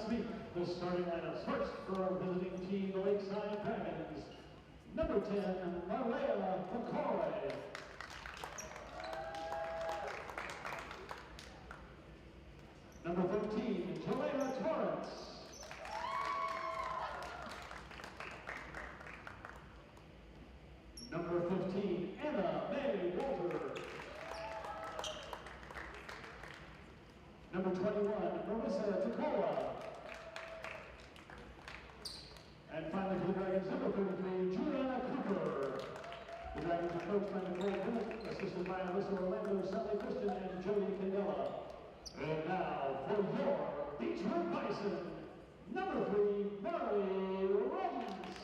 let's meet the starting lineups. First, for our visiting team, the Lakeside Dragons. Number 10, Marlea McCoy. Number 13, Jelena Torrance. Number 15, Anna May Walter. Number 21, Marissa Tacola. And finally for the Dragons, number 33, Juliana Cooper. The Dragons are coached by Nicole Bennett, assisted by Alyssa Orlando, Sally Christian, and Jody Candela. And now for your Beachwood Bison, number 3, Marley Robbins.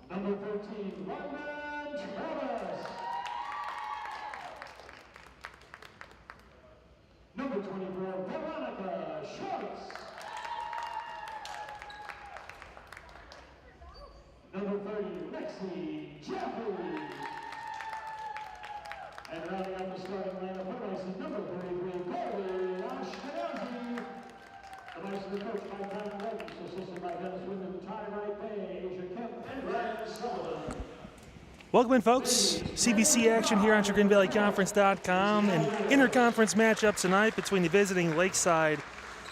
Number 13, Lyman Travis. Number 24, Veronica Schwartz. Number 30, Lexi Jeffrey. And rounding out the starting lineup for Bison, number 33, Corey Ashkenazi. The Bison are coached by Diamond Legends, assisted by Dennis Wyndham, Ty Wright Bay, Asia Kemp, and Ryan Sullivan. Welcome in, folks. CVC action here on GreenValleyConference.com. An interconference matchup tonight between the visiting Lakeside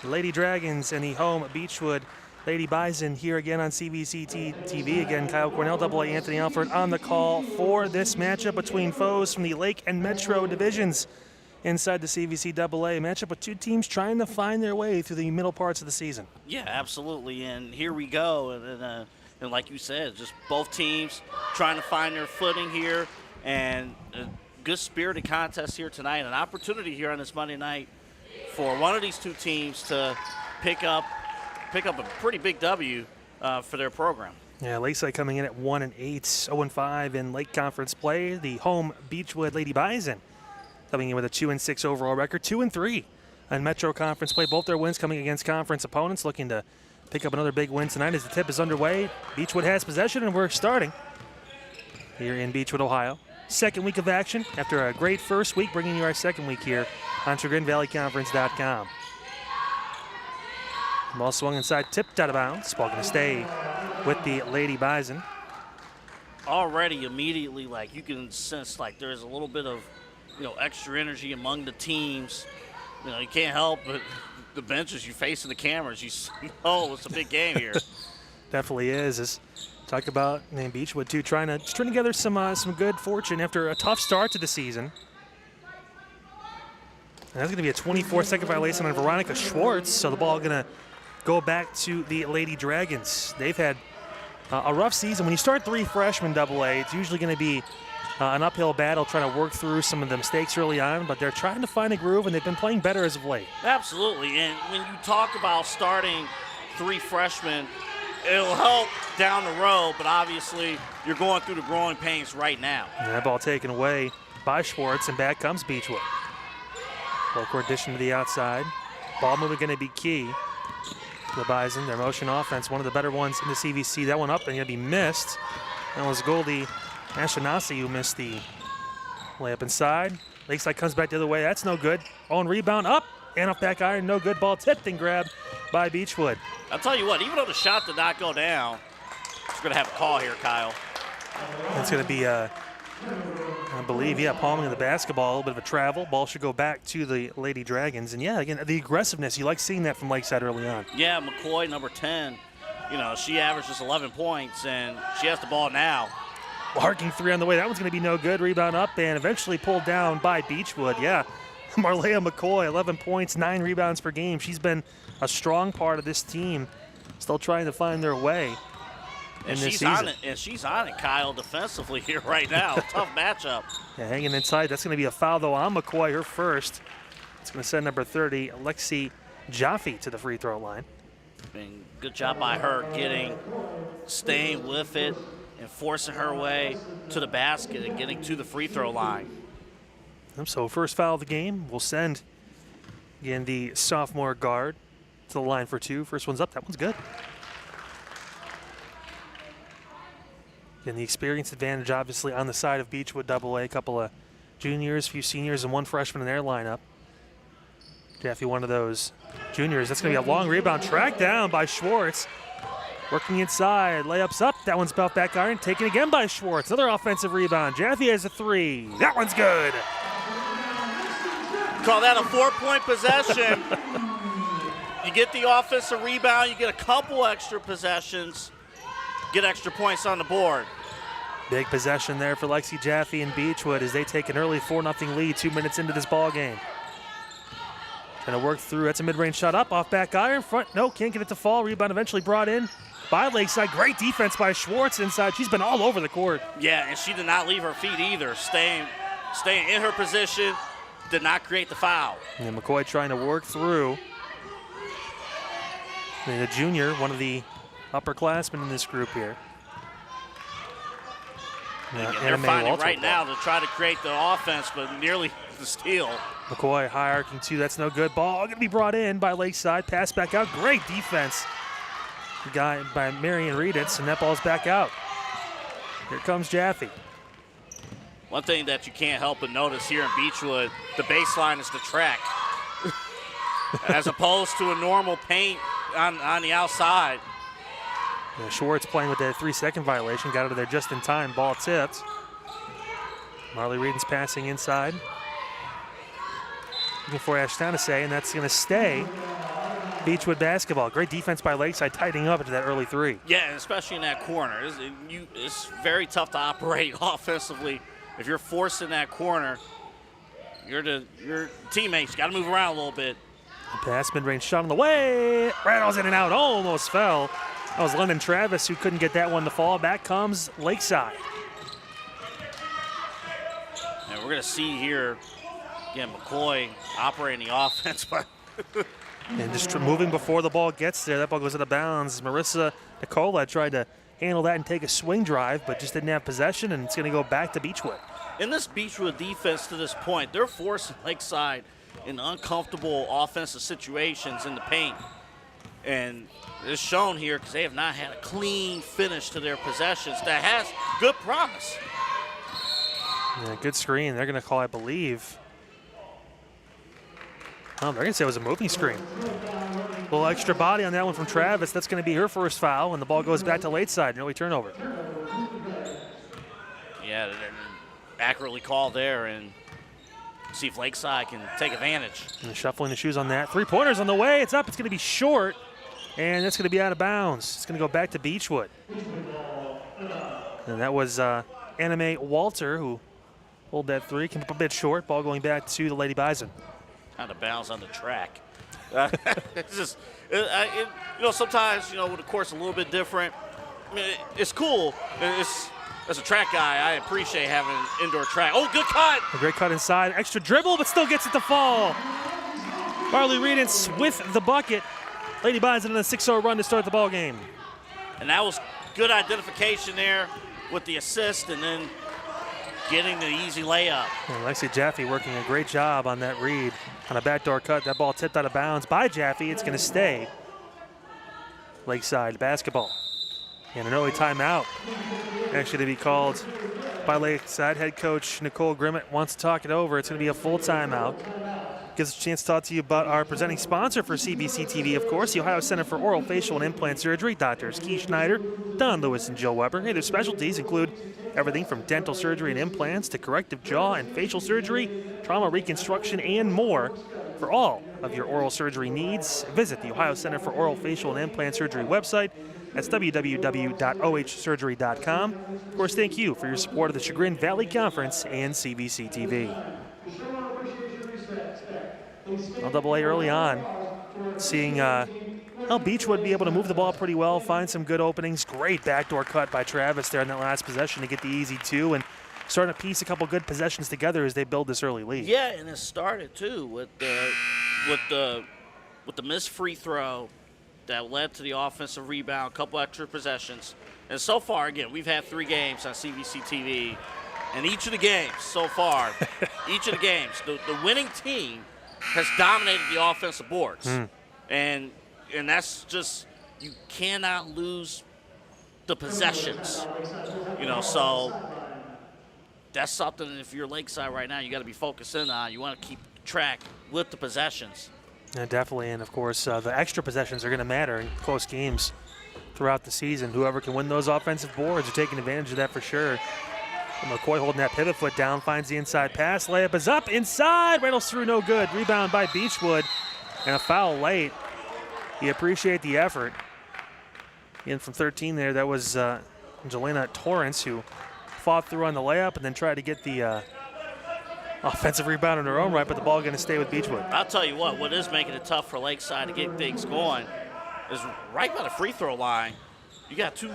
Lady Dragons and the home Beachwood Lady Bison here again on CVC TV. Again, Kyle Cornell, AA Anthony Alford on the call for this matchup between foes from the Lake and Metro divisions inside the CVC AA. Matchup with two teams trying to find their way through the middle parts of the season. Yeah, absolutely. And here we go. And like you said, just both teams trying to find their footing here, and a good spirited contest here tonight. An opportunity here on this Monday night for one of these two teams to pick up a pretty big W for their program. Yeah, Lakeside coming in at 1-8, 0-5 in Lake Conference play. The home Beachwood Lady Bison coming in with a 2-6 overall record, 2-3 in Metro Conference play. Both their wins coming against conference opponents, looking to pick up another big win tonight as the tip is underway. Beachwood has possession, and we're starting here in Beachwood, Ohio. Second week of action after a great first week, bringing you our second week here on GreenValleyConference.com. Ball swung inside, tipped out of bounds. Ball going to stay with the Lady Bison. Already, immediately, like you can sense, like there's a little bit of, extra energy among the teams. You can't help but the benches you face in the cameras. You know it's a big game here. Definitely is. As talk about Beachwood too, trying to string together some good fortune after a tough start to the season. And that's going to be a 24-second violation on Veronica Schwartz. So the ball going to go back to the Lady Dragons. They've had a rough season. When you start three freshmen AA, it's usually going to be an uphill battle trying to work through some of the mistakes early on, but they're trying to find a groove, and they've been playing better as of late. Absolutely, and when you talk about starting three freshmen, it'll help down the road, but obviously you're going through the growing pains right now. And that ball taken away by Schwartz, and back comes Beachwood. Full court addition to the outside. Ball movement going to be key. The Bison, their motion offense, one of the better ones in the CVC. That one up and going to be missed. That was Goldie Ashkenazi who missed the layup inside. Lakeside comes back the other way. That's no good. On rebound, up and off back iron. No good. Ball tipped and grabbed by Beachwood. I'll tell you what, even though the shot did not go down, it's going to have a call here, Kyle. It's going to be, I believe, palming of the basketball, a little bit of a travel. Ball should go back to the Lady Dragons. And, again, the aggressiveness, you like seeing that from Lakeside early on. Yeah, McCoy, number 10, she averaged just 11 points, and she has the ball now. Arcing three on the way. That one's going to be no good. Rebound up and eventually pulled down by Beachwood. Yeah, Marlea McCoy, 11 points, 9 rebounds per game. She's been a strong part of this team, still trying to find their way in this season. She's on it, Kyle, defensively here right now. Tough matchup. Yeah, hanging inside. That's going to be a foul, though, on McCoy, her first. It's going to send number 30, Lexi Jaffe, to the free throw line. And good job by her staying with it and forcing her way to the basket and getting to the free throw line. So first foul of the game will send, again, the sophomore guard to the line for two. First one's up. That one's good. And the experience advantage, obviously, on the side of Beachwood AA. A couple of juniors, a few seniors, and one freshman in their lineup. Jaffe, one of those juniors. That's going to be a long rebound. Tracked down by Schwartz. Working inside, layups up. That one's about back iron. Taken again by Schwartz. Another offensive rebound. Jaffe has a 3. That one's good. Call that a 4-point possession. You get the offensive rebound. You get a couple extra possessions. Get extra points on the board. Big possession there for Lexi Jaffe and Beachwood as they take an early 4-0 lead 2 minutes into this ball game. Trying to work through. That's a mid-range shot up off back iron. Front, no, can't get it to fall. Rebound eventually brought in by Lakeside. Great defense by Schwartz inside. She's been all over the court. Yeah, and she did not leave her feet either. Staying in her position, did not create the foul. And McCoy trying to work through. And the junior, one of the upperclassmen in this group here. They're finding right now to try to create the offense, but nearly the steal. McCoy high arcing 2, that's no good. Ball going to be brought in by Lakeside. Pass back out, great defense. Guy by Marion Reeditz, and that ball's back out. Here comes Jaffe. One thing that you can't help but notice here in Beachwood, the baseline is the track. As opposed to a normal paint on the outside. Yeah, Schwartz playing with that 3-second violation. Got out of there just in time. Ball tipped. Marley Reedens passing inside. Looking for Ashtonasay, and that's going to stay. Beachwood basketball. Great defense by Lakeside, tightening up into that early 3. Yeah, and especially in that corner. It's very tough to operate offensively. If you're forced in that corner, your teammates got to move around a little bit. Pass, mid-range shot on the way. Rattles in and out, almost fell. That was London Travis who couldn't get that one to fall. Back comes Lakeside. And we're going to see here, again, McCoy operating the offense. And just moving before the ball gets there. That ball goes out of bounds. Marissa Nicola tried to handle that and take a swing drive, but just didn't have possession, and it's going to go back to Beachwood. In this Beachwood defense to this point, they're forcing Lakeside in uncomfortable offensive situations in the paint. And it's shown here because they have not had a clean finish to their possessions that has good promise. Yeah, good screen. They're going to call, I believe. They're going to say it was a moving screen. A little extra body on that one from Travis. That's going to be her first foul, and the ball goes back to Lakeside. An early turnover. Yeah, accurately called there, and see if Lakeside can take advantage. And shuffling the shoes on that. 3-pointers on the way. It's up. It's going to be short, and that's going to be out of bounds. It's going to go back to Beachwood. And that was Anime Walter who pulled that 3. Came up a bit short. Ball going back to the Lady Bison. Out of bounds on the track. It's just, sometimes, with the course a little bit different. I mean, it's cool. As a track guy, I appreciate having indoor track. Oh, good cut. A great cut inside. Extra dribble, but still gets it to fall. Marley Reeditz with the bucket. Lady Bison on a 6-0 run to start the ball game. And that was good identification there with the assist and then getting the easy layup. And Lexi Jaffe working a great job on that read. On a backdoor cut, that ball tipped out of bounds by Jaffe. It's going to stay Lakeside basketball. And an early timeout actually to be called by Lakeside. Head coach Nicole Grimmett wants to talk it over. It's going to be a full timeout. Gives us a chance to talk to you about our presenting sponsor for CVC TV, of course, the Ohio Center for Oral, Facial, and Implant Surgery, Doctors Keith Schneider, Don Lewis, and Jill Weber. Hey, their specialties include everything from dental surgery and implants to corrective jaw and facial surgery, trauma reconstruction, and more. For all of your oral surgery needs, visit the Ohio Center for Oral, Facial, and Implant Surgery website. That's www.ohsurgery.com. Of course, thank you for your support of the Chagrin Valley Conference and CVC TV. LAA early on, seeing how Beachwood be able to move the ball pretty well, find some good openings. Great backdoor cut by Travis there in that last possession to get the easy 2 and starting to piece a couple good possessions together as they build this early lead. Yeah, and it started too with the missed free throw that led to the offensive rebound, a couple extra possessions. And so far, again, we've had 3 games on CVC TV, and each of the games so far, the winning team has dominated the offensive boards. And that's just, you cannot lose the possessions. So that's something if you're Lakeside right now, you got to be focusing on. You want to keep track with the possessions. Yeah, definitely, and of course, the extra possessions are going to matter in close games throughout the season. Whoever can win those offensive boards are taking advantage of that for sure. And McCoy holding that pivot foot down, finds the inside pass. Layup is up, inside, rattles through, no good. Rebound by Beachwood, and a foul late. You appreciate the effort. In from 13 there, that was Jelena Torrance, who fought through on the layup and then tried to get the offensive rebound in her own right, but the ball going to stay with Beachwood. I'll tell you what is making it tough for Lakeside to get things going is right by the free throw line. You got two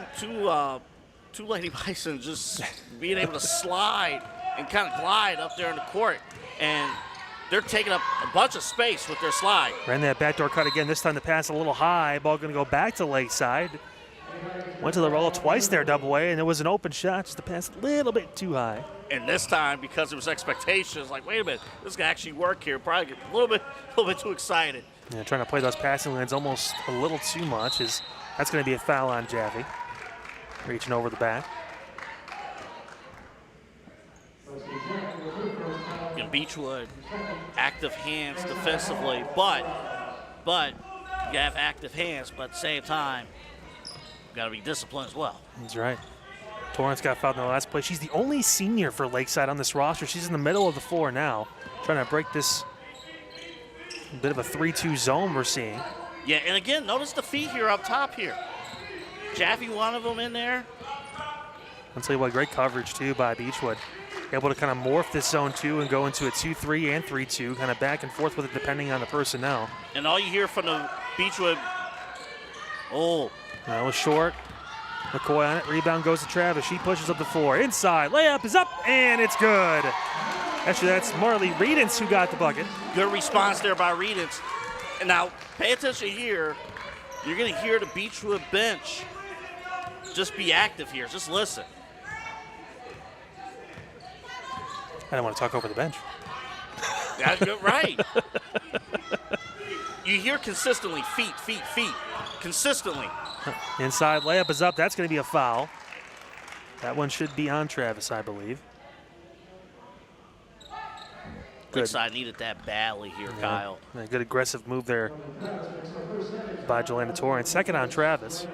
Lady Bison just being able to slide and kind of glide up there in the court, and they're taking up a bunch of space with their slide. Ran that backdoor cut again. This time the pass a little high. Ball going to go back to Lakeside. Went to the roll twice there, double way, and it was an open shot. Just the pass a little bit too high. And this time, because there was expectations, like, wait a minute, this can actually work here. Probably get a little bit too excited. Yeah, trying to play those passing lanes almost a little too much. That's going to be a foul on Jaffe. Reaching over the back. And Beachwood, active hands defensively, but you have active hands, but at the same time, you got to be disciplined as well. That's right. Torrance got fouled in the last play. She's the only senior for Lakeside on this roster. She's in the middle of the floor now, trying to break this bit of a 3-2 zone we're seeing. Yeah, and again, notice the feet here up top here. Jaffe, one of them in there. I'll tell you what, great coverage too by Beachwood. Able to kind of morph this zone too and go into a 2-3 and 3-2, kind of back and forth with it depending on the personnel. And all you hear from the Beachwood, that was short. McCoy on it. Rebound goes to Travis. She pushes up the floor. Inside. Layup is up, and it's good. Actually, that's Marley Reedens who got the bucket. Good response there by Reedens. And now, pay attention here. You're going to hear the Beachwood bench just be active here. Just listen. I don't want to talk over the bench. That's good, right. You hear consistently, feet, consistently. Inside layup is up. That's going to be a foul. That one should be on Travis, I believe. Lakeside needed that badly here, Kyle. A good aggressive move there by Jelena Torrance. Second on Travis.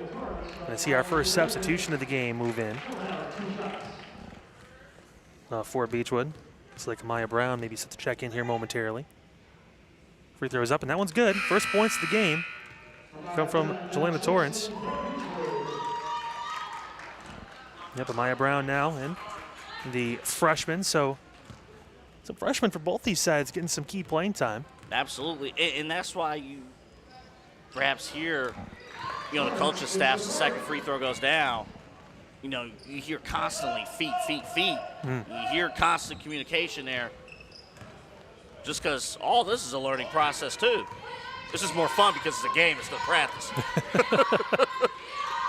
And I see our first substitution of the game move in for Beachwood. Looks like Maya Brown maybe set to check in here momentarily. Free throw is up, and that one's good. First points of the game come from Jelena Torrance. Yep, Amaya Brown now and the freshman. So some freshmen for both these sides getting some key playing time. Absolutely, and that's why you perhaps hear, the coaching staff's the second free throw goes down. You hear constantly feet. You hear constant communication there. Just because all this is a learning process too. This is more fun because it's a game instead of practice.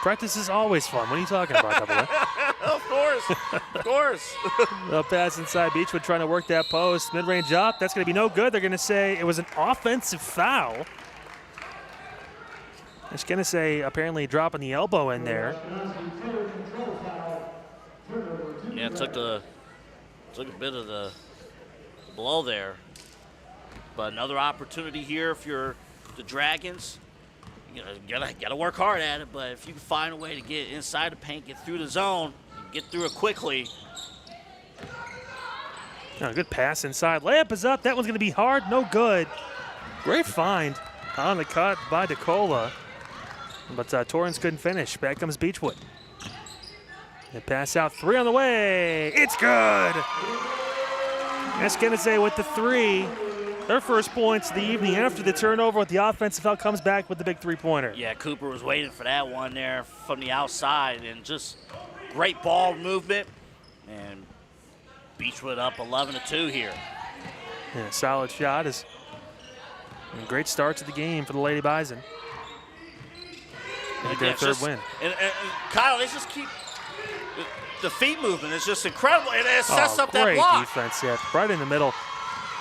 Practice is always fun. What are you talking about, Double A? Of course. The pass inside Beachwood trying to work that post. Mid-range up. That's going to be no good. They're going to say it was an offensive foul. It's going to say apparently dropping the elbow in there. Yeah, it took a bit of the blow there. But another opportunity here if you're the Dragons. You gotta work hard at it, but if you can find a way to get inside the paint, get through the zone, get through it quickly. Good pass inside. Layup is up. That one's going to be hard. No good. Great find on the cut by DeCola. But Torrance couldn't finish. Back comes Beachwood. They pass out. Three on the way. It's good. Eskenese with the three. Their first points of the evening after the turnover with the offensive foul comes back with the big three-pointer. Yeah, Cooper was waiting for that one there from the outside, and just great ball movement. And Beachwood up 11-2 here. Yeah, solid shot. And great start to the game for the Lady Bison. They get their third win. And Kyle, they just keep the feet movement is just incredible, and it sets up that block. Great defense, yeah, right in the middle.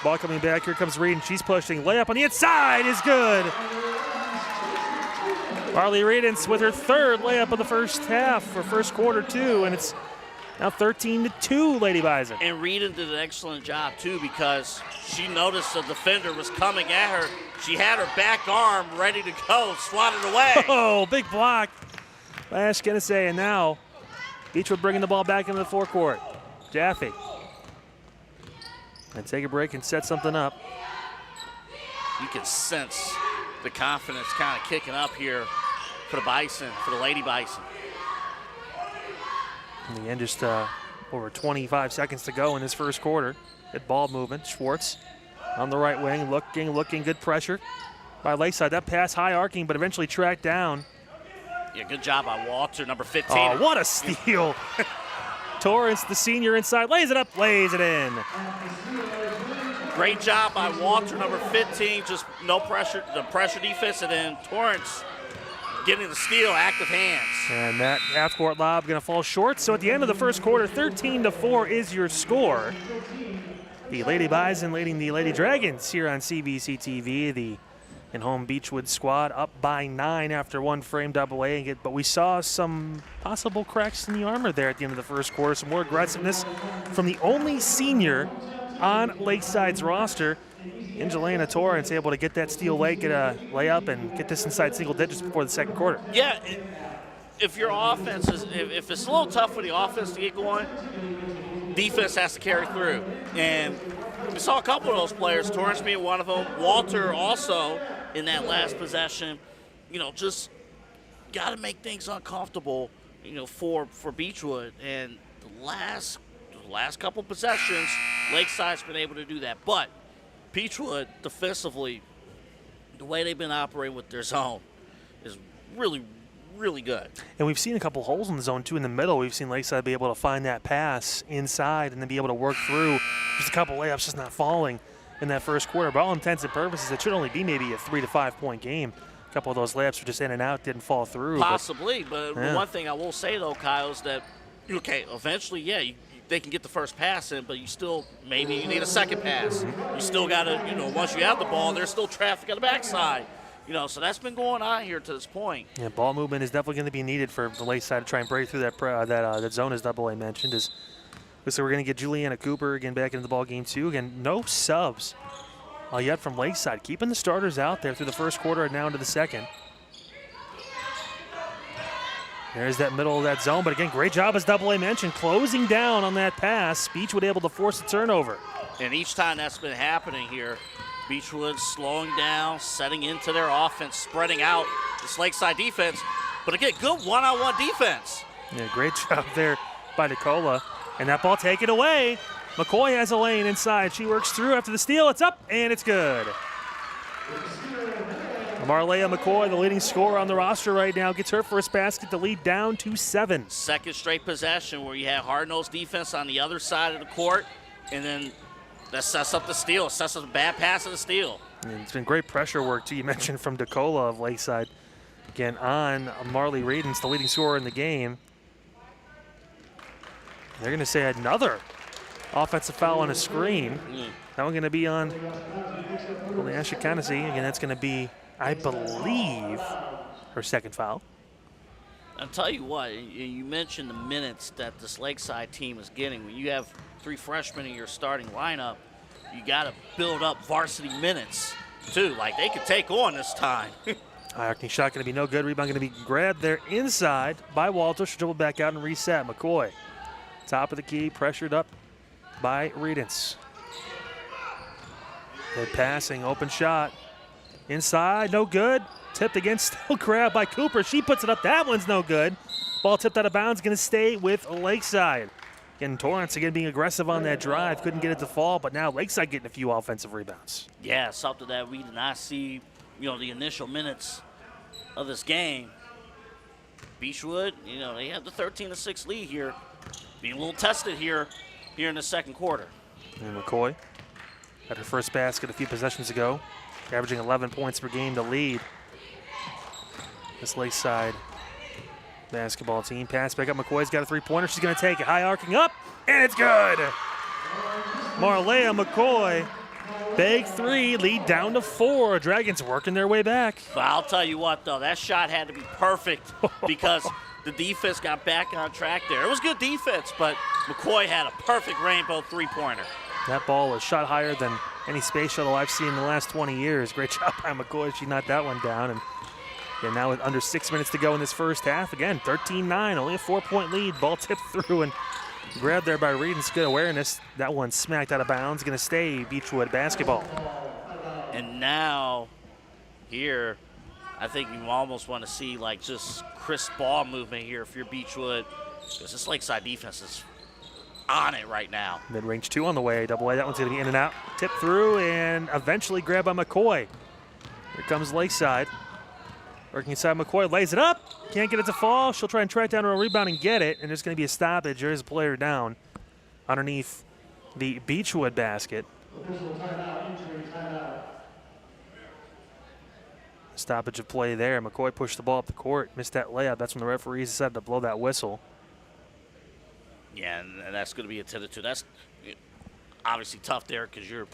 Ball coming back. Here comes Reed, and she's pushing. Layup on the inside is good. Marley Reedens with her third layup of the first half, or first quarter, too, and it's Now 13-2, Lady Bison. And Rita did an excellent job, too, because she noticed the defender was coming at her. She had her back arm ready to go, swatted away. Oh, big block by Ashkenazi. And now Beachwood bringing the ball back into the forecourt. Jaffe. And take a break and set something up. You can sense the confidence kind of kicking up here for the Bison, for the Lady Bison. In the end, just over 25 seconds to go in this first quarter. Good ball movement. Schwartz on the right wing, looking, good pressure by Lakeside. That pass high arcing, but eventually tracked down. Yeah, good job by Walter, number 15. Oh, what a steal. Torrance, the senior inside, lays it up, lays it in. Great job by Walter, number 15, just no pressure, the pressure defense, and then Torrance getting the steal, active hands. And that half-court lob going to fall short. So at the end of the first quarter, 13-4 is your score. The Lady Bison leading the Lady Dragons here on CVC TV. The in-home Beachwood squad up by 9 after one frame AA. But we saw some possible cracks in the armor there at the end of the first quarter. Some more aggressiveness from the only senior on Lakeside's roster. Angelina Torrance able to get that steal late, get a layup, and get this inside single digits before the second quarter. Yeah, if your offense is, if it's a little tough for the offense to get going, defense has to carry through. And we saw a couple of those players, Torrance being one of them, Walter also in that last possession, just got to make things uncomfortable, for Beachwood. And the last couple possessions, Lakeside's been able to do that. But Beachwood, defensively, the way they've been operating with their zone is really, really good. And we've seen a couple holes in the zone, too, in the middle. We've seen Lakeside be able to find that pass inside and then be able to work through. Just a couple layups just not falling in that first quarter. By all intents and purposes, it should only be maybe a 3 to 5 point game. A couple of those layups were just in and out, didn't fall through. Possibly, but yeah. One thing I will say, though, Kyle, is that, eventually, they can get the first pass in, but maybe you need a second pass. You still got to, once you have the ball, there's still traffic on the backside. So that's been going on here to this point. Yeah, ball movement is definitely going to be needed for the Lakeside to try and break through that zone, as AA mentioned. So we're going to get Juliana Cooper again back into the ball game, too. Again, no subs yet from Lakeside, keeping the starters out there through the first quarter and now into the second. There's that middle of that zone, but again, great job, as AA mentioned, closing down on that pass. Beachwood able to force a turnover. And each time that's been happening here, Beachwood slowing down, setting into their offense, spreading out this Lakeside defense. But again, good one-on-one defense. Yeah, great job there by Nicola. And that ball taken away. McCoy has a lane inside. She works through after the steal. It's up, and it's good. Marleya McCoy, the leading scorer on the roster right now, gets her first basket to lead down to 7. Second straight possession where you have hard-nosed defense on the other side of the court, and then that sets up the steal. It sets up a bad pass of the steal. And it's been great pressure work, too. You mentioned from Nicola of Lakeside. Again, on Marley Radens, the leading scorer in the game. They're going to say another offensive foul on a screen. That one going to be on Ashkenazi. Again, that's going to be, I believe, her second foul. I'll tell you what, you mentioned the minutes that this Lakeside team is getting. When you have 3 freshmen in your starting lineup, you got to build up varsity minutes, too. Like, they could take on this time. High-arcing shot going to be no good. Rebound going to be grabbed there inside by Walter. She'll dribble back out and reset. McCoy, top of the key, pressured up by Redens. Good passing, open shot. Inside, no good. Tipped again, still grabbed by Cooper. She puts it up. That one's no good. Ball tipped out of bounds, going to stay with Lakeside. Again, Torrance again being aggressive on that drive. Couldn't get it to fall, but now Lakeside getting a few offensive rebounds. Yeah, something that we did not see, the initial minutes of this game. Beachwood, they have the 13-6 lead here. Being a little tested here in the second quarter. And McCoy got her first basket a few possessions ago, averaging 11 points per game to lead this Lakeside basketball team. Pass back up. McCoy's got a three-pointer. She's going to take it. High arcing up, and it's good. Marleya McCoy, big 3, lead down to 4. Dragons working their way back. But I'll tell you what, though, that shot had to be perfect because the defense got back on track there. It was good defense, but McCoy had a perfect rainbow three-pointer. That ball was shot higher than any space shuttle I've seen in the last 20 years. Great job by McCoy. She knocked that one down. And now with under 6 minutes to go in this first half, again, 13-9, only a 4-point lead. Ball tipped through and grabbed there by Reed, and good awareness. That one smacked out of bounds. Going to stay Beachwood basketball. And now here, I think you almost want to see like just crisp ball movement here if you're Beachwood, because this Lakeside defense is on it right now. Mid-range 2 on the way. Double A. That one's going to be in and out. Tip through and eventually grabbed by McCoy. Here comes Lakeside. Working inside, McCoy lays it up. Can't get it to fall. She'll try and track down a rebound and get it. And there's going to be a stoppage. There's a player down underneath the Beachwood basket. Stoppage of play there. McCoy pushed the ball up the court. Missed that layup. That's when the referees decided to blow that whistle. Yeah, and that's going to be attended to. That's obviously tough there because you're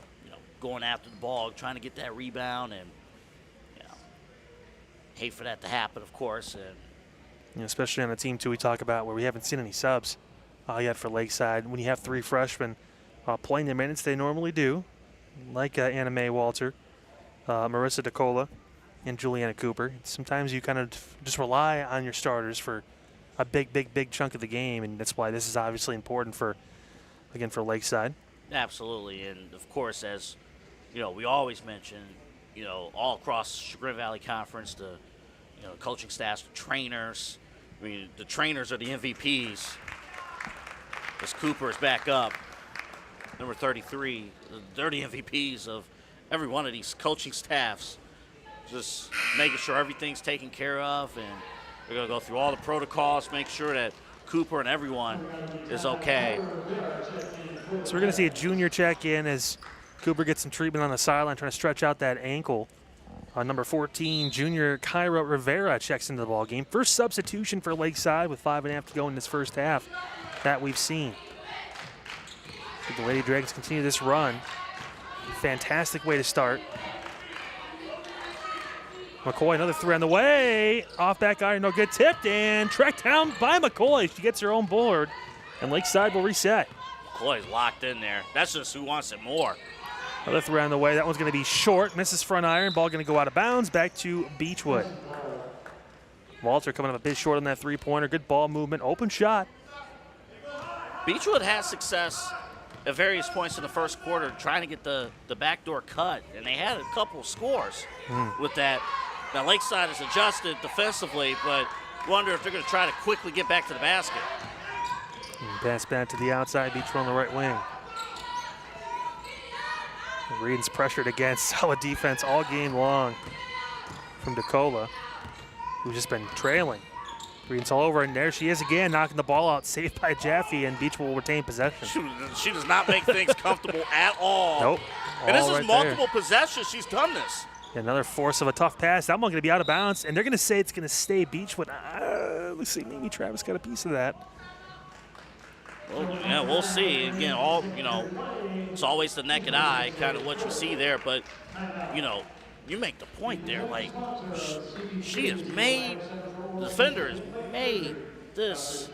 going after the ball, trying to get that rebound, and hate for that to happen, of course. And especially on a team, too, we talk about where we haven't seen any subs yet for Lakeside. When you have 3 freshmen playing the minutes they normally do, like Anna Mae Walter, Marissa DeCola, and Juliana Cooper, sometimes you kind of just rely on your starters for a big chunk of the game, and that's why this is obviously important for Lakeside. Absolutely, and of course, as we always mention, all across Chagrin Valley Conference, the coaching staffs, the trainers. I mean, the trainers are the MVPs. As Cooper is back up, number 33, they're the MVPs of every one of these coaching staffs. Just making sure everything's taken care of, and we're going to go through all the protocols, make sure that Cooper and everyone is okay. So we're going to see a junior check in as Cooper gets some treatment on the sideline, trying to stretch out that ankle. Number 14, junior Kyra Rivera checks into the ball game. First substitution for Lakeside with 5.5 to go in this first half that we've seen. So the Lady Dragons continue this run. Fantastic way to start. McCoy, another 3 on the way. Off back iron, no good. Tipped and tracked down by McCoy. She gets her own board, and Lakeside will reset. McCoy's locked in there. That's just who wants it more. Another 3 on the way. That one's going to be short. Misses front iron. Ball going to go out of bounds. Back to Beachwood. Walter coming up a bit short on that 3-pointer. Good ball movement. Open shot. Beachwood has success at various points in the first quarter trying to get the backdoor cut, and they had a couple scores with that. Now, Lakeside has adjusted defensively, but wonder if they're going to try to quickly get back to the basket. And pass back to the outside. Beachwood on the right wing. Reed's pressured against. Solid defense all game long from DeCola, who's just been trailing. Reed's all over, and there she is again, knocking the ball out. Saved by Jaffe, and Beachwood will retain possession. She does not make things comfortable at all. Nope. And this is multiple possessions. She's done this. Another force of a tough pass. That one going to be out of bounds, and they're going to say it's going to stay Beachwood. Let's see, maybe Travis got a piece of that. Well, yeah, we'll see. Again, it's always the naked eye, kind of what you see there. But, you make the point there. Like, she has made, the defender has made this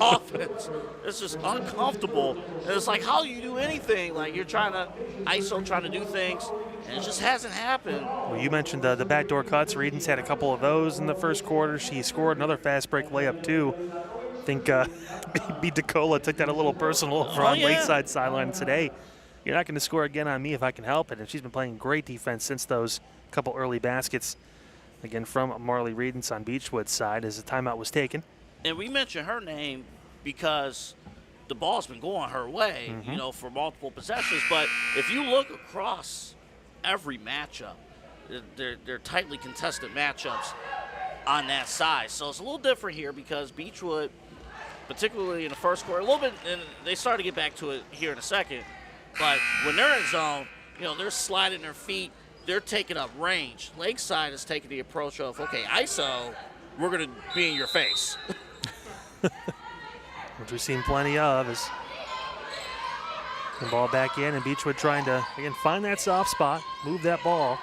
offense. It's just uncomfortable. And it's like, how do you do anything? Like, you're trying to ISO, trying to do things, and it just hasn't happened. Well, you mentioned the backdoor cuts. Reedon's had a couple of those in the first quarter. She scored another fast break layup, too. I think maybe DeCola took that a little personal over on Lakeside sideline today. You're not going to score again on me if I can help it. And she's been playing great defense since those couple early baskets, again, from Marley Reedon's on Beachwood's side as the timeout was taken. And we mentioned her name because the ball's been going her way, for multiple possessions. But if you look across every matchup, they're tightly contested matchups on that side. So it's a little different here because Beachwood, particularly in the first quarter, a little bit, and they start to get back to it here in a second, but when they're in zone, they're sliding their feet, they're taking up range. Lakeside is taking the approach of, okay, ISO, we're going to be in your face. Which we've seen plenty of, is the ball back in, and Beachwood trying to, again, find that soft spot, move that ball.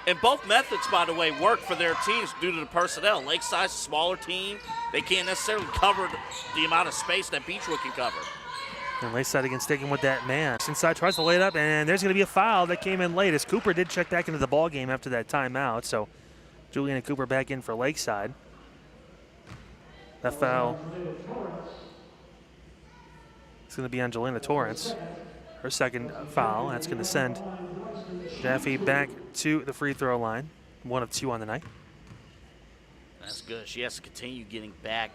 And both methods, by the way, work for their teams due to the personnel. Lakeside's a smaller team. They can't necessarily cover the amount of space that Beachwood can cover. And Lakeside again sticking with that man. Inside tries to lay it up, and there's going to be a foul that came in late as Cooper did check back into the ball game after that timeout. So Juliana Cooper back in for Lakeside. That foul is going to be on Jelena Torrance. Her second foul. That's going to send Jaffe back to the free throw line. 1 of 2 on the night. That's good. She has to continue getting back,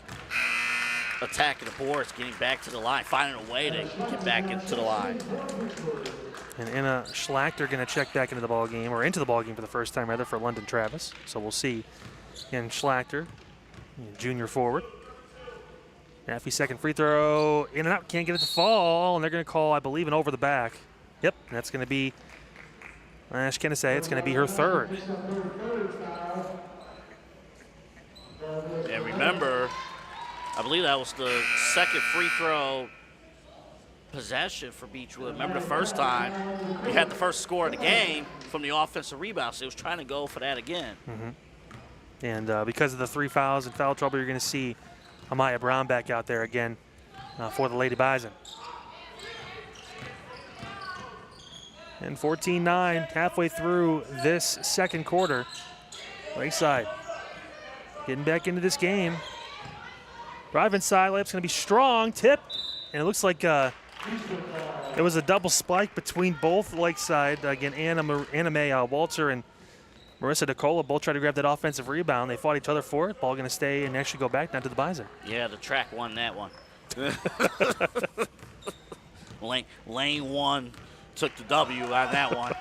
attacking the boards, getting back to the line, finding a way to get back into the line. And Anna Schlachter going to check back into the ball game, or into the ball game for the first time rather, for London Travis. So we'll see. And Schlachter, junior forward. Jaffe second free throw, in and out, can't get it to fall, and they're going to call, I believe, an over the back. Yep, that's going to be, Ash can say it's going to be her third. And remember, I believe that was the second free throw possession for Beachwood. Remember the first time we had the first score of the game from the offensive rebound, so it was trying to go for that again. And because of the 3 fouls and foul trouble, you're going to see Amaya Brown back out there again for the Lady Bison. And 14-9, halfway through this second quarter. Lakeside getting back into this game. Drive inside, layup's going to be strong, tip, and it looks like it was a double spike between both Lakeside. Again, Anna Mae Walter and Marissa DeCola both tried to grab that offensive rebound. They fought each other for it. Ball going to stay and actually go back down to the Bison. Yeah, the track won that one. Lane 1 took the W on that one.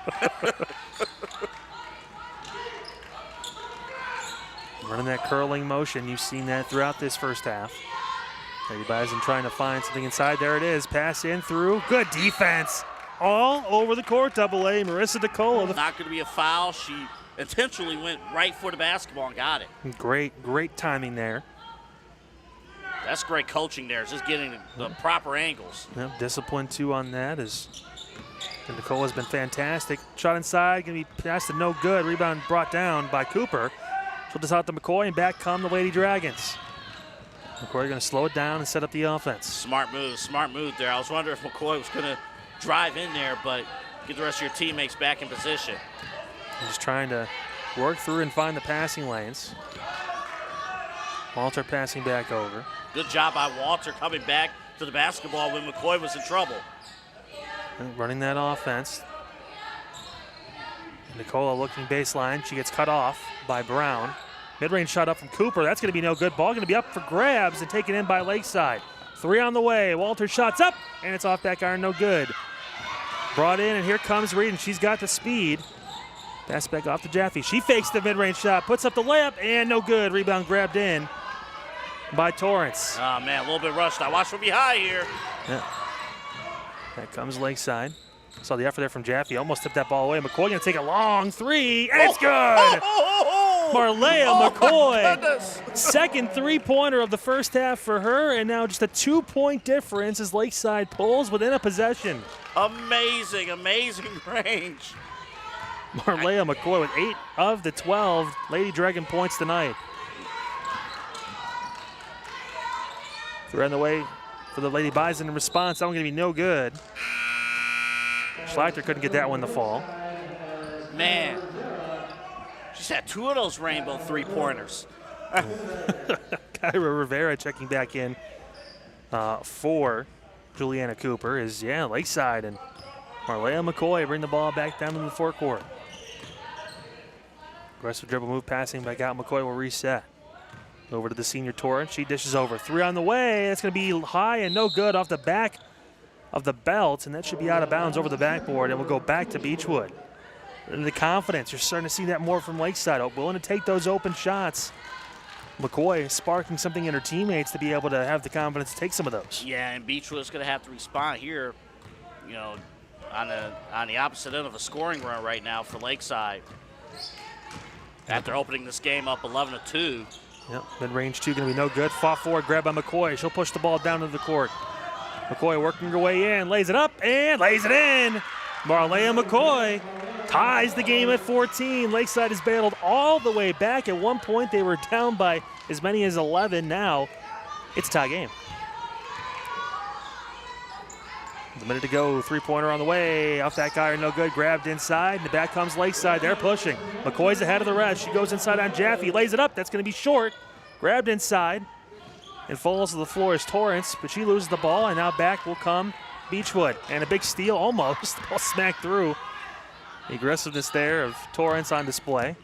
Running that curling motion. You've seen that throughout this first half. Lady Bison trying to find something inside. There it is. Pass in through. Good defense. All over the court, double A. Marissa DeCola. Not going to be a foul. She intentionally went right for the basketball and got it. Great timing there. That's great coaching there, just getting the proper angles. Yep, discipline too on that. DeCola's been fantastic. Shot inside, going to be passed to no good. Rebound brought down by Cooper. She'll just out to McCoy, and back come the Lady Dragons. McCoy going to slow it down and set up the offense. Smart move there. I was wondering if McCoy was going to drive in there, but get the rest of your teammates back in position. Just trying to work through and find the passing lanes. Walter passing back over. Good job by Walter coming back to the basketball when McCoy was in trouble. And running that offense. Nicola looking baseline. She gets cut off by Brown. Mid-range shot up from Cooper. That's going to be no good. Ball going to be up for grabs and taken in by Lakeside. 3 on the way. Walter shots up, and it's off back iron, no good. Brought in, and here comes Reed, and she's got the speed. Pass back off to Jaffe. She fakes the mid-range shot, puts up the layup, and no good. Rebound grabbed in by Torrance. Oh, man, a little bit rushed. I watch from behind here. Yeah. That comes Lakeside. Saw the effort there from Jaffe. Almost tipped that ball away. McCoy going to take a long 3, and it's good. Marlea McCoy. Second three-pointer of the first half for her, and now just a 2-point difference as Lakeside pulls within a possession. Amazing range. Marlea McCoy with 8 of the 12 Lady Dragon points tonight. 3 on the way for the Lady Bison in response. That one's going to be no good. Schlachter couldn't get that one to fall. Man, she's had 2 of those rainbow three-pointers. Kyra Rivera checking back in for Juliana Cooper is, Lakeside and Marlea McCoy bring the ball back down in the forecourt. Aggressive dribble move passing back out. McCoy will reset. Over to the senior Torrance. She dishes over. 3 on the way. It's going to be high and no good off the back of the belt, and that should be out of bounds over the backboard, and we'll go back to Beachwood. And the confidence, you're starting to see that more from Lakeside. Willing to take those open shots. McCoy sparking something in her teammates to be able to have the confidence to take some of those. Yeah, and Beachwood's going to have to respond here, on the opposite end of a scoring run right now for Lakeside. After opening this game up 11-2. Yep, mid-range 2 going to be no good. Fought forward, grab by McCoy. She'll push the ball down to the court. McCoy working her way in, lays it up, and lays it in. Marlea McCoy ties the game at 14. Lakeside has battled all the way back. At one point, they were down by as many as 11. Now it's a tie game. A minute to go, three-pointer on the way. Off that guy, no good. Grabbed inside. And the back comes Lakeside. They're pushing. McCoy's ahead of the rest. She goes inside on Jaffe. Lays it up. That's going to be short. Grabbed inside. And falls to the floor is Torrance, but she loses the ball, and now back will come Beachwood. And a big steal almost. The ball smacked through. The aggressiveness there of Torrance on display.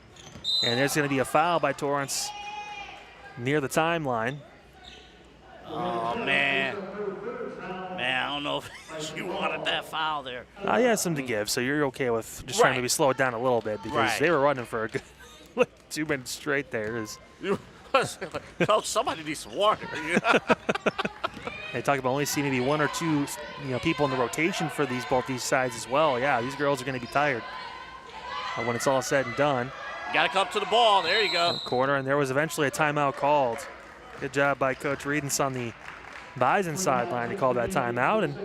And there's going to be a foul by Torrance near the timeline. Oh, man. Man, I don't know if you wanted that foul there. He has some to give, so you're okay with just trying to maybe slow it doun a little bit because they were running for a good 2 minutes straight there. Coach, somebody needs some water. They talk about only seeing maybe 1 or 2 people in the rotation for both these sides as well. Yeah, these girls are going to be tired when it's all said and done. Got to come to the ball. There you go. Corner, and there was eventually a timeout called. Good job by Coach Riedens on the Bison sideline to call that timeout, and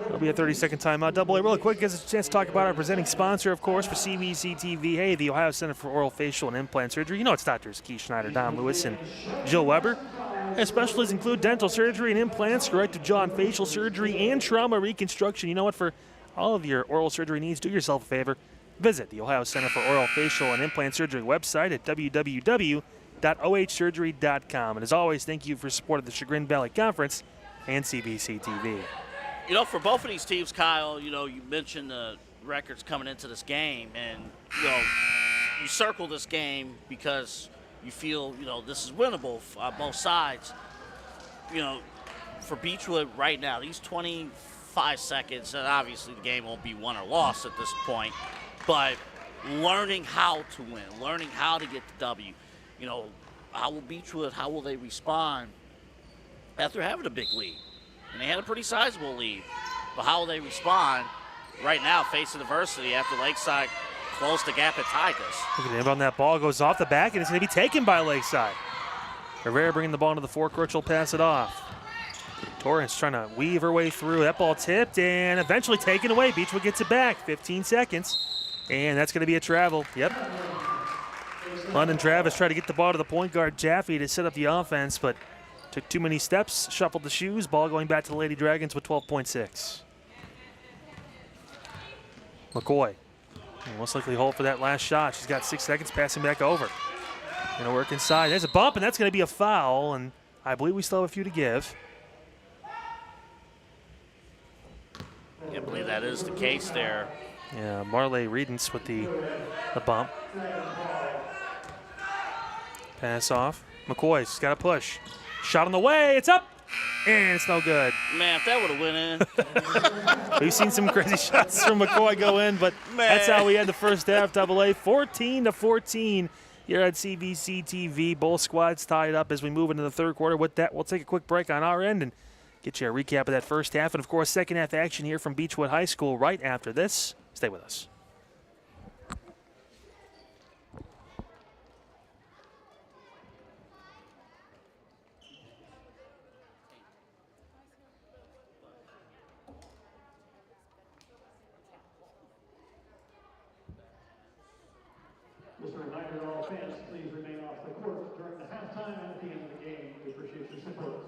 it'll be a 30-second timeout. Double A, real quick, gives us a chance to talk about our presenting sponsor, of course, for CVC TV. Hey, the Ohio Center for Oral, Facial, and Implant Surgery. You know it's Drs. Keith Schneider, Don Lewis, and Jill Weber. Their specialties include dental surgery and implants, corrective jaw and facial surgery, and trauma reconstruction. You know what? For all of your oral surgery needs, do yourself a favor. Visit the Ohio Center for Oral, Facial, and Implant Surgery website at www.ohsurgery.com. And as always, thank you for support of the Chagrin Valley Conference and CVC TV. For both of these teams, Kyle, you mentioned the records coming into this game, and, you circle this game because you feel, this is winnable on both sides. For Beachwood right now, these 25 seconds, and obviously the game won't be won or lost at this point, but learning how to win, learning how to get the W. How will Beachwood, how will they respond after having a big lead? And they had a pretty sizable lead. But how will they respond right now facing adversity after Lakeside closed the gap and tied this? Look at him on that ball, goes off the back, and it's going to be taken by Lakeside. Herrera bringing the ball into the forecourt, she'll pass it off. Torrance trying to weave her way through. That ball tipped and eventually taken away. Beachwood gets it back, 15 seconds. And that's going to be a travel. Yep. London Travis tried to get the ball to the point guard, Jaffe, to set up the offense, but took too many steps, shuffled the shoes. Ball going back to the Lady Dragons with 12.6. McCoy, most likely hold for that last shot. She's got 6 seconds, passing back over. Going to work inside. There's a bump, and that's going to be a foul, and I believe we still have a few to give. Can't believe that is the case there. Yeah, Marley Riedens with the bump. Pass off. McCoy's got to push. Shot on the way. It's up. And it's no good. Man, if that would have went in. We've seen some crazy shots from McCoy go in, but that's how we had the first half. Double A, 14-14 here at CVC TV. Both squads tied up as we move into the third quarter. With that, we'll take a quick break on our end and get you a recap of that first half. And, of course, second half action here from Beachwood High School right after this. Stay with us. Just a reminder to all fans, please remain off the court during the halftime and at the end of the game. We appreciate your support.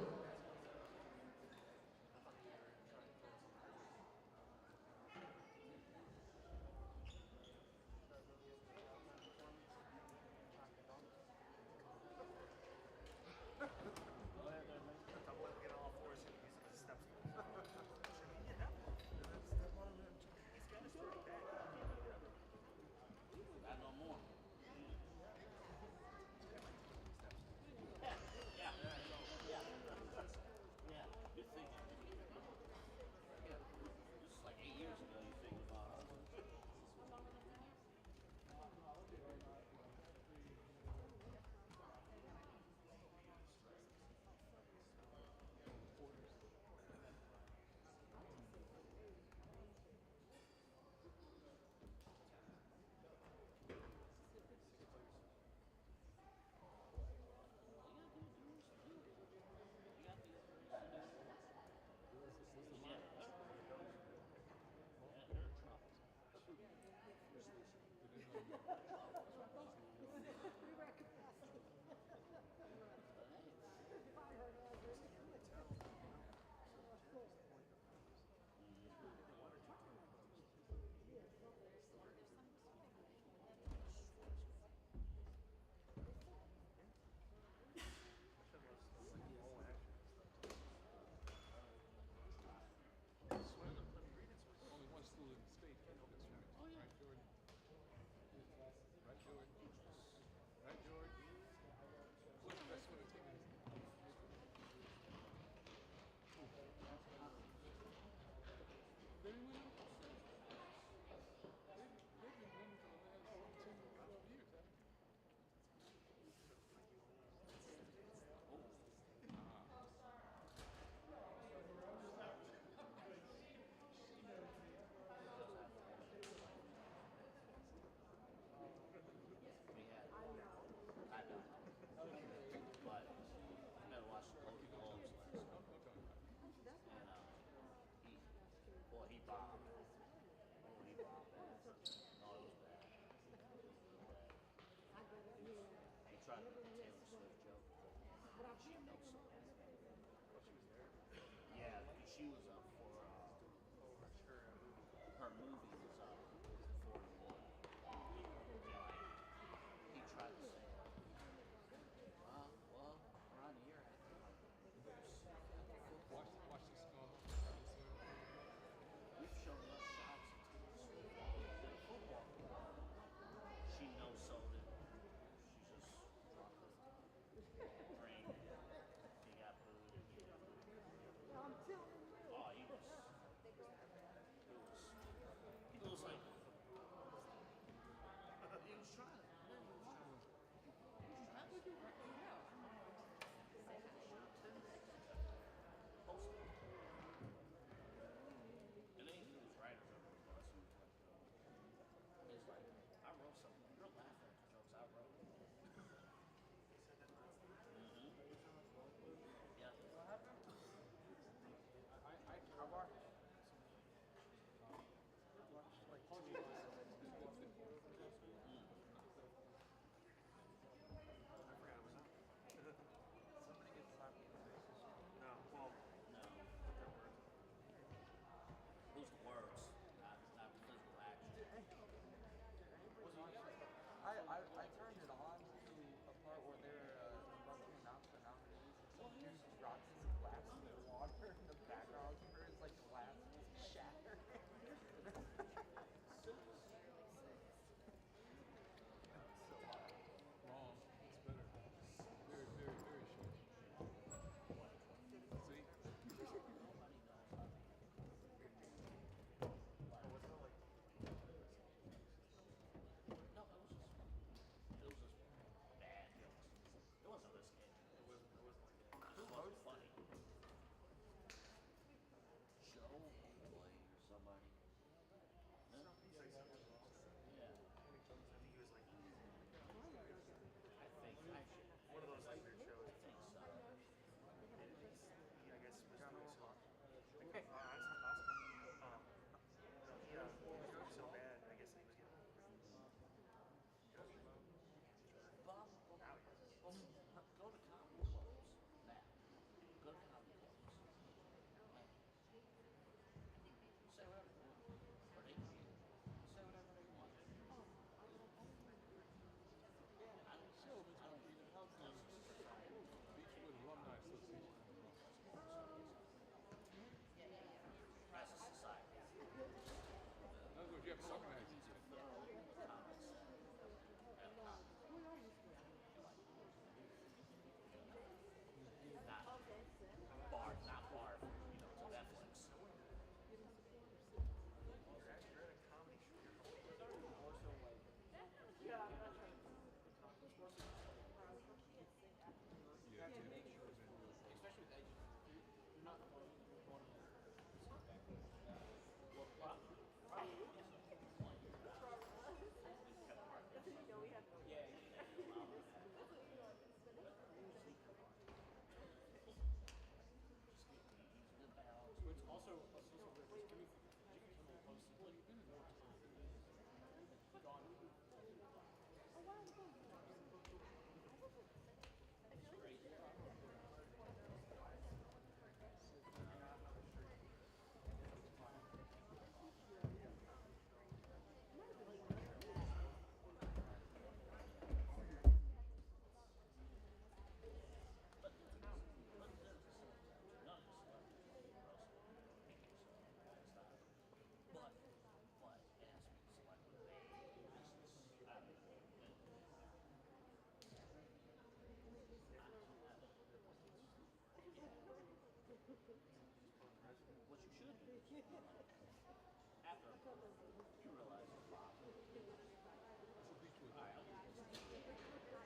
she was up for her movie was up for the war. He tried to say, well, around here, Watch this go. we've shown enough shots into football. She no-sold it. She just dropped her drink. He got booed. Oh, he was like, he was trying. And then he was right over the bus. He's like, I wrote something. You're laughing at the jokes I wrote. Yeah. What happened? I watched like I forgot it was up. Somebody gets slapped in the face. No, well, No. Who's the words? Not the physical action. I turned it on to a part where they're about to announce the nominees. Some dude drops his glass in the water in the background. It's like glass shatter. Wrong. It's better. Very, very, very short. See? No, it was just bad. It wasn't this game. It wasn't funny. Joe Boy or somebody. Huh? Yeah. He was like, I think actually. one of those like weird shows. I think so. I guess was doing so. That's not possible. He was doing so bad. I guess he was getting. Bob, go to comedy clubs now. Go to comedy clubs. Say whatever you want. Or they can say whatever they want. I don't know. Beachwood Alumni Association. As a society. That's what you have to organize. Not bar, to Netflix. You're at a comedy show. You have to make sure that Especially with agents, you're not going to It's also weird. Jimmy Kimmel posted like gone. But it has to be selected business. What you should do after you realize it's Bob.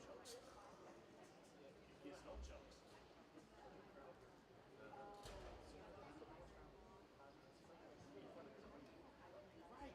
Jokes. He's no jokes. Right.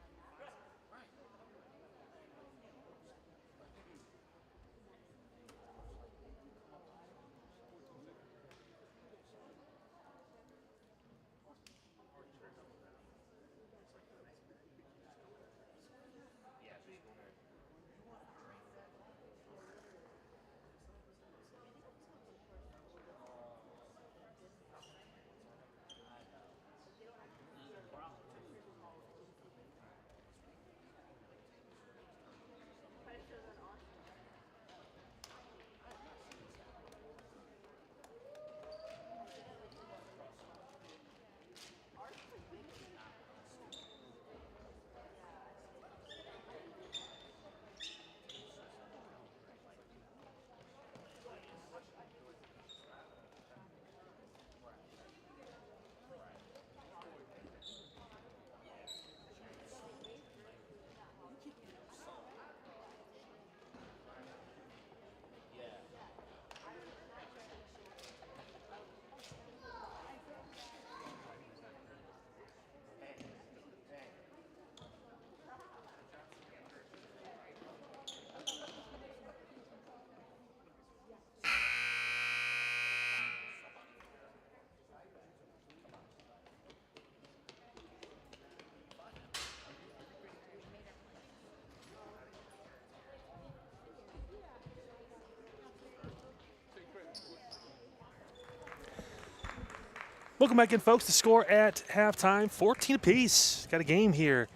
Welcome back in, folks. The score at halftime, 14 apiece. Got a game here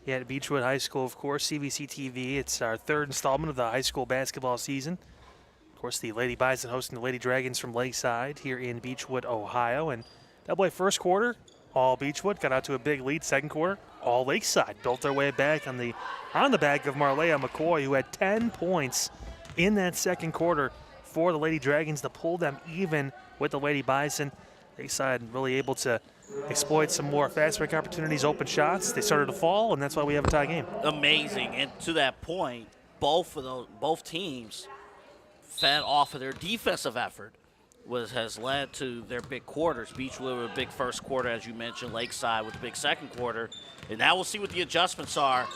at Beachwood High School, of course, CVC TV. It's our third installment of the high school basketball season. Of course, the Lady Bison hosting the Lady Dragons from Lakeside here in Beachwood, Ohio. And double A first quarter, all Beachwood. Got out to a big lead. Second quarter, all Lakeside. Built their way back on the back of Marlea McCoy, who had 10 points in that second quarter for the Lady Dragons to pull them even with the Lady Bison. Lakeside really able to exploit some more fast break opportunities, open shots. They started to fall, and that's why we have a tie game. Amazing. And to that point, both teams fed off of their defensive effort, has led to their big quarters. Beachwood with a big first quarter, as you mentioned, Lakeside with a big second quarter. And now we'll see what the adjustments are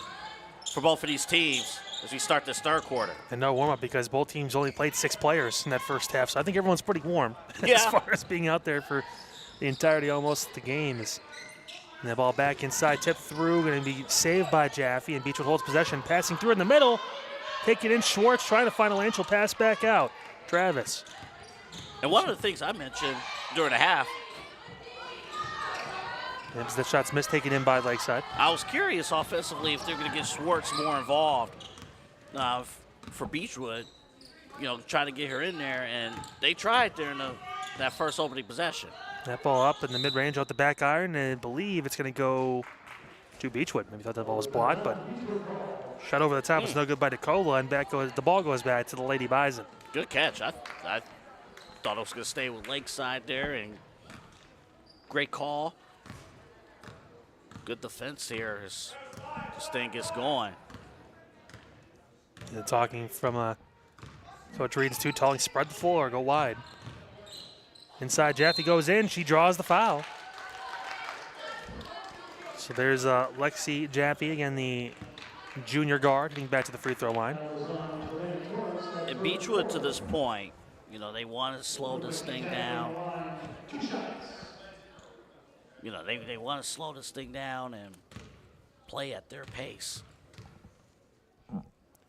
for both of these teams as we start this third quarter. And no warm-up because both teams only played 6 players in that first half, so I think everyone's pretty warm Yeah. as far as being out there for the entirety almost of the game. And the ball back inside, tipped through, going to be saved by Jaffe, and Beachwood holds possession, passing through in the middle. Take it in, Schwartz trying to find a lane. She'll pass back out. Travis. And one of the things I mentioned during the half, The shot's missed, taken in by Lakeside. I was curious offensively if they're going to get Schwartz more involved for Beachwood, try to get her in there, and they tried there in that first opening possession. That ball up in the mid-range out the back iron, and I believe it's going to go to Beachwood. Maybe thought that ball was blocked, but shot over the top was no good by DeCola, and the ball goes back to the Lady Bison. Good catch. I thought it was going to stay with Lakeside there, and great call. Good defense here as this thing gets going. They're talking from Coach Reed's too tall. Spread the floor, go wide. Inside, Jaffe goes in. She draws the foul. So there's Lexi Jaffe, again, the junior guard, getting back to the free throw line. And Beachwood to this point, they want to slow this thing down. They want to slow this thing down and play at their pace.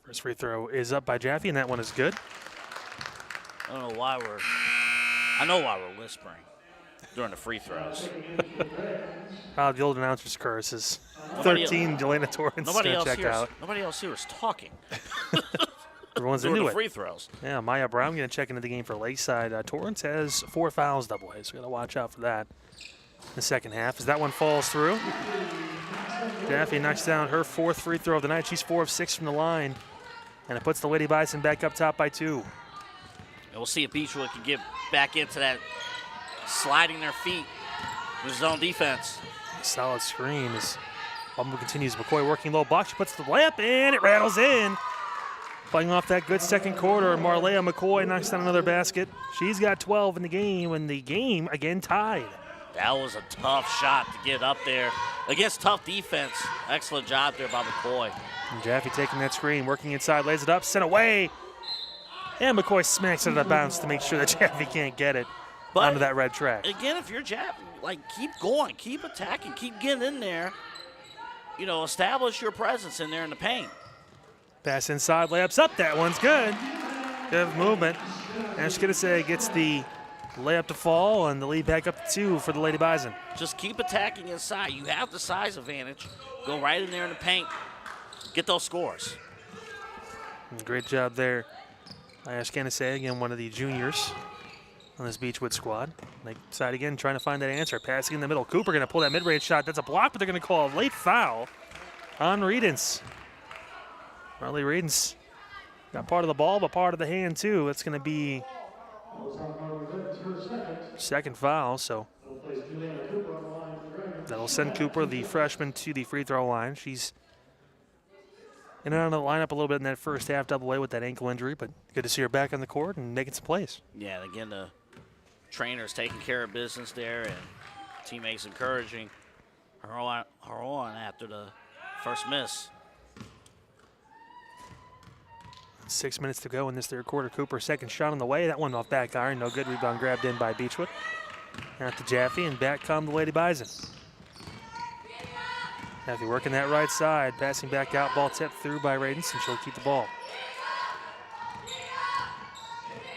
First free throw is up by Jaffe, and that one is good. I don't know why we're whispering during the free throws. The old announcer's curse is 13, Jelena Torrance checked out. Nobody else here is talking. Everyone's during into the it. free throws. Yeah, Maya Brown going to check into the game for Lakeside. Torrance has 4 fouls double A, so we got to watch out for that in the second half as that one falls through. Jaffe knocks down her 4th free throw of the night. She's 4 of 6 from the line, and it puts the Lady Bison back up top by 2. And we'll see if Beachwood can get back into that sliding their feet with zone defense. Solid screen as Bumble continues. McCoy working low block. She puts the layup in. It rattles in. Playing off that good second quarter, Marlea McCoy knocks down another basket. She's got 12 in the game, and the game again tied. That was a tough shot to get up there against tough defense. Excellent job there by McCoy. And Jaffe taking that screen, working inside, lays it up, sent away. And McCoy smacks it out of bounds to make sure that Jaffe can't get it onto that red track. Again, if you're Jaffe, keep going, keep attacking, keep getting in there. Establish your presence in there in the paint. Pass inside, layups up. That one's good. Good movement. And Skidasay gets the layup to fall, and the lead back up to 2 for the Lady Bison. Just keep attacking inside. You have the size advantage. Go right in there in the paint. Get those scores. Great job there by Skidasay, again, one of the juniors on this Beachwood squad. Lakeside again trying to find that answer. Passing in the middle. Cooper going to pull that mid-range shot. That's a block, but they're going to call a late foul on Reedens. Marley Reedens got part of the ball, but part of the hand, too. That's going to be second foul, so that'll send Cooper, the freshman, to the free throw line. She's in and out of the lineup a little bit in that first half double A with that ankle injury, but good to see her back on the court and making some plays. Yeah, again, the trainer's taking care of business there, and teammates encouraging her on after the first miss. 6 minutes to go in this third quarter. Cooper, second shot on the way. That one off back iron. No good. Rebound grabbed in by Beachwood. Out to Jaffe, and back come the Lady Bison. Jaffe working that right side. Passing back out. Ball tipped through by Radens, and she'll keep the ball.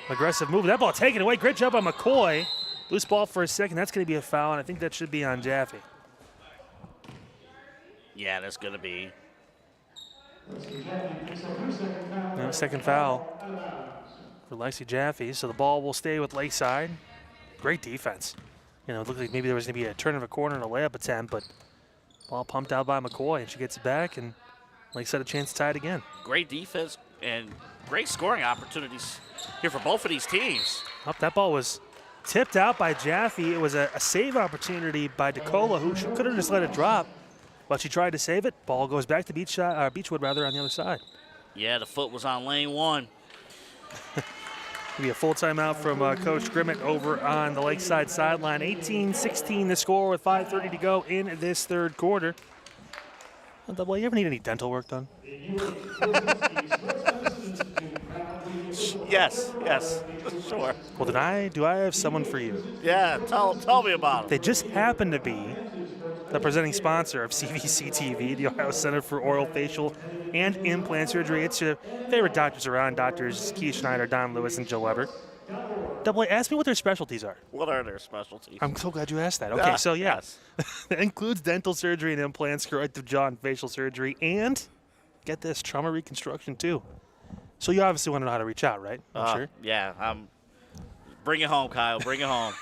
Aggressive move. That ball taken away. Great job by McCoy. Loose ball for a second. That's going to be a foul, and I think that should be on Jaffe. Yeah, that's going to be. No, second foul for Lexi Jaffe. So the ball will stay with Lakeside. Great defense. You know, it looked like maybe there was going to be a turn of a corner and a layup attempt, but ball pumped out by McCoy, and she gets it back, and Lakeside a chance to tie it again. Great defense and great scoring opportunities here for both of these teams. Oh, that ball was tipped out by Jaffe. It was a save opportunity by DeCola, who could have just let it drop, but she tried to save it. Ball goes back to Beachwood rather on the other side. Yeah, the foot was on lane 1. Maybe a full timeout from Coach Grimmett over on the Lakeside sideline. 18-16 the score with 5:30 to go in this third quarter. Well, you ever need any dental work done? Yes, sure. Well, do I have someone for you? Yeah, tell me about it. They just happen to be the presenting sponsor of CVC TV, the Ohio Center for Oral, Facial, and Implant Surgery. It's your favorite doctors around, Doctors Keith Schneider, Don Lewis, and Joe Weber. Double A, ask me what their specialties are. What are their specialties? I'm so glad you asked that. Okay, so yeah. Yes. That includes dental surgery and implants, corrective jaw and facial surgery, and, get this, trauma reconstruction too. So you obviously want to know how to reach out, right? I'm sure. Yeah, bring it home, Kyle. Bring it home.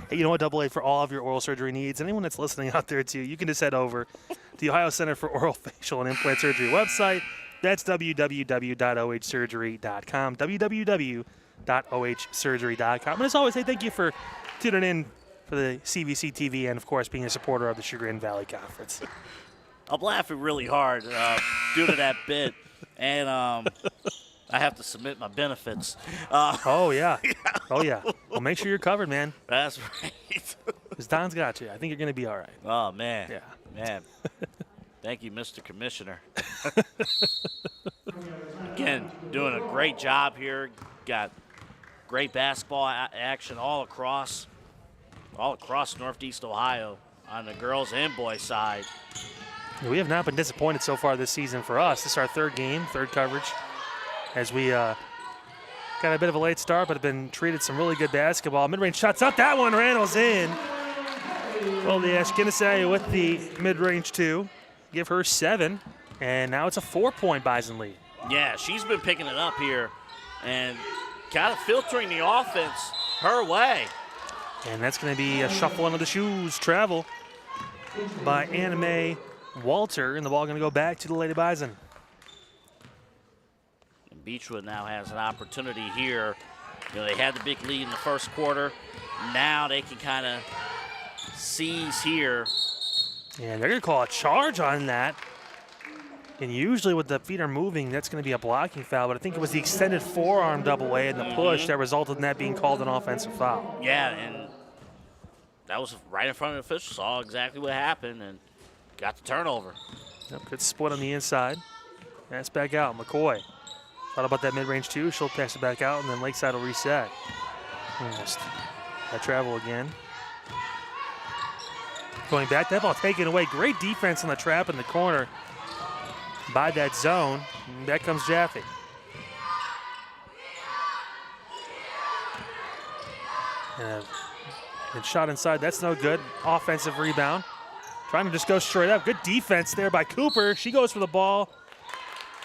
Hey, you know what, Double A, for all of your oral surgery needs, anyone that's listening out there too, you can just head over to the Ohio Center for Oral, Facial, and Implant Surgery website. That's www.ohsurgery.com, www.ohsurgery.com. And as always, hey, thank you for tuning in for the CVC TV and, of course, being a supporter of the Chagrin Valley Conference. I'm laughing really hard due to that bit, and I have to submit my benefits. Oh, yeah. Oh, yeah. Well, make sure you're covered, man. That's right. Because Don's got you. I think you're going to be all right. Oh, man. Yeah. Man. Thank you, Mr. Commissioner. Again, doing a great job here. Got great basketball action all across Northeast Ohio on the girls and boys side. We have not been disappointed so far this season for us. This is our third game, third coverage, as we got a bit of a late start, but have been treated some really good basketball. Mid-range shots up. That one rattles in. Well, the Ashkenazi with the mid-range 2. Give her 7, and now it's a 4-point Bison lead. Yeah, she's been picking it up here and kind of filtering the offense her way. And that's going to be a shuffle under the shoes travel by Anime Walter, and the ball going to go back to the Lady Bison. And Beachwood now has an opportunity here. You know, they had the big lead in the first quarter. Now they can kind of seize here. And they're going to call a charge on that. And usually when the feet are moving, that's going to be a blocking foul. But I think it was the extended forearm double A and the push that resulted in that being called an offensive foul. Yeah, and that was right in front of the official. Saw exactly what happened and got the turnover. Yep, good split on the inside. Pass back out. McCoy thought about that mid-range 2. She'll pass it back out, and then Lakeside will reset. Almost. That travel again. Going back, that ball taken away. Great defense on the trap in the corner by that zone. And back comes Jaffe. And shot inside, that's no good. Offensive rebound. Trying to just go straight up. Good defense there by Cooper. She goes for the ball.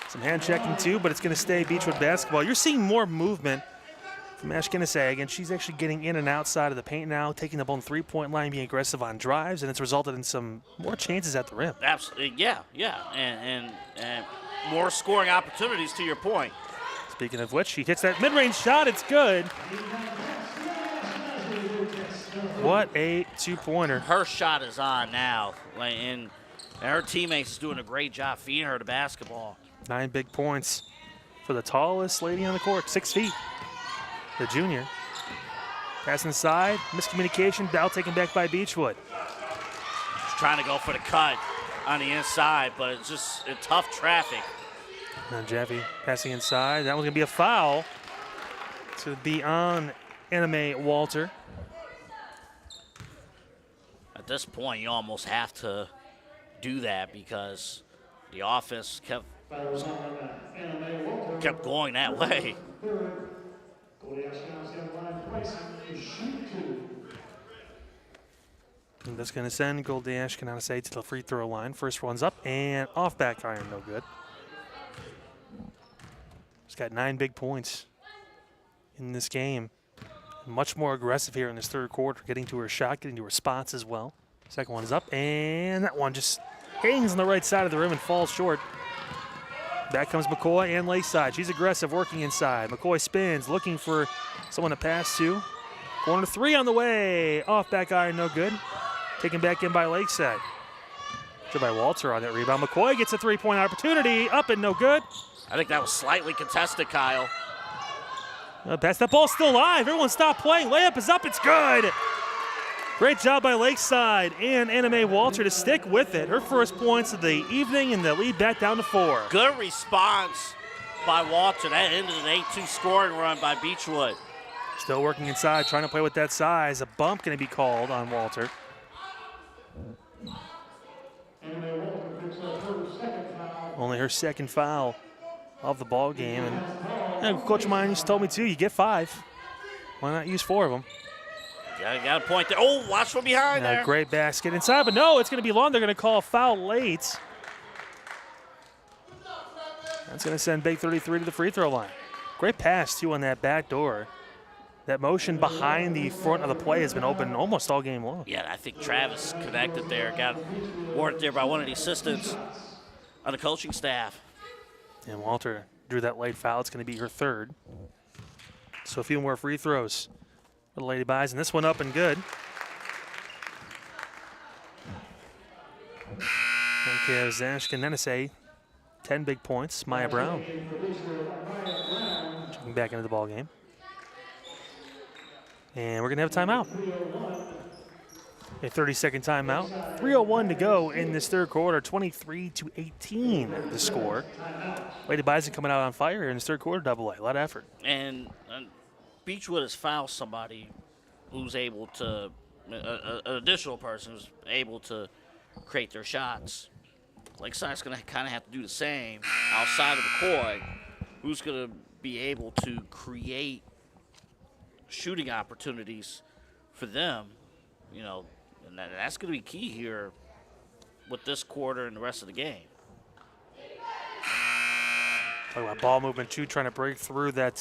Some hand checking too, but it's going to stay Beachwood basketball. You're seeing more movement from Ashkenazi. Again, she's actually getting in and outside of the paint now, taking the ball on the three-point line, being aggressive on drives, and it's resulted in some more chances at the rim. Absolutely, yeah. And more scoring opportunities, to your point. Speaking of which, she hits that mid-range shot. It's good. What a two-pointer. Her shot is on now, and her teammates is doing a great job feeding her the basketball. 9 big points for the tallest lady on the court, 6 feet, the junior. Pass inside, miscommunication, ball taken back by Beachwood. She's trying to go for the cut on the inside, but it's just in tough traffic. Now Jaffe passing inside. That one's going to be a foul. It's going to be on Anime Walter. At this point, you almost have to do that because the offense kept going that way. And that's going to send Gold Dash Kananase to the free throw line. First one's up and off back iron, no good. She's got 9 big points in this game. Much more aggressive here in this third quarter, getting to her shot, getting to her spots as well. Second one is up, and that one just hangs on the right side of the rim and falls short. Back comes McCoy and Lakeside. She's aggressive, working inside. McCoy spins, looking for someone to pass to. Corner 3 on the way. Off back iron, no good. Taken back in by Lakeside. Good by Walter on that rebound. McCoy gets a three-point opportunity. Up and no good. I think that was slightly contested, Kyle. Pass, that ball's still live. Everyone stop playing. Layup is up. It's good. Great job by Lakeside and Anime Walter to stick with it. Her first points of the evening and the lead back down to 4. Good response by Walter. That ended an 8-2 scoring run by Beachwood. Still working inside, trying to play with that size. A bump going to be called on Walter. Only her second foul of the ball game. And Coach Mines told me too, you get 5. Why not use 4 of them? Got a point there. Oh, watch from behind there. Great basket inside, but no, it's going to be long. They're going to call a foul late. That's going to send Big 33 to the free throw line. Great pass too on that back door. That motion behind the front of the play has been open almost all game long. Yeah, I think Travis connected there, got warned there by one of the assistants on the coaching staff. And Walter drew that late foul. It's going to be her 3rd. So a few more free throws for the Lady Bison. This one up and good. Okay, Zashka Nenese, 10 big points. Maya Brown checking back into the ball game. And we're going to have a timeout. A 30-second timeout. 3:01 to go in this third quarter. 23-18 the score. Lady Bison coming out on fire in this third quarter. Double A. A lot of effort. And Beachwood has fouled somebody who's able to, an additional person who's able to create their shots. Lakeside's going to kind of have to do the same outside of McCoy, who's going to be able to create shooting opportunities for them, you know, and that's going to be key here with this quarter and the rest of the game. Talk about ball movement too, trying to break through that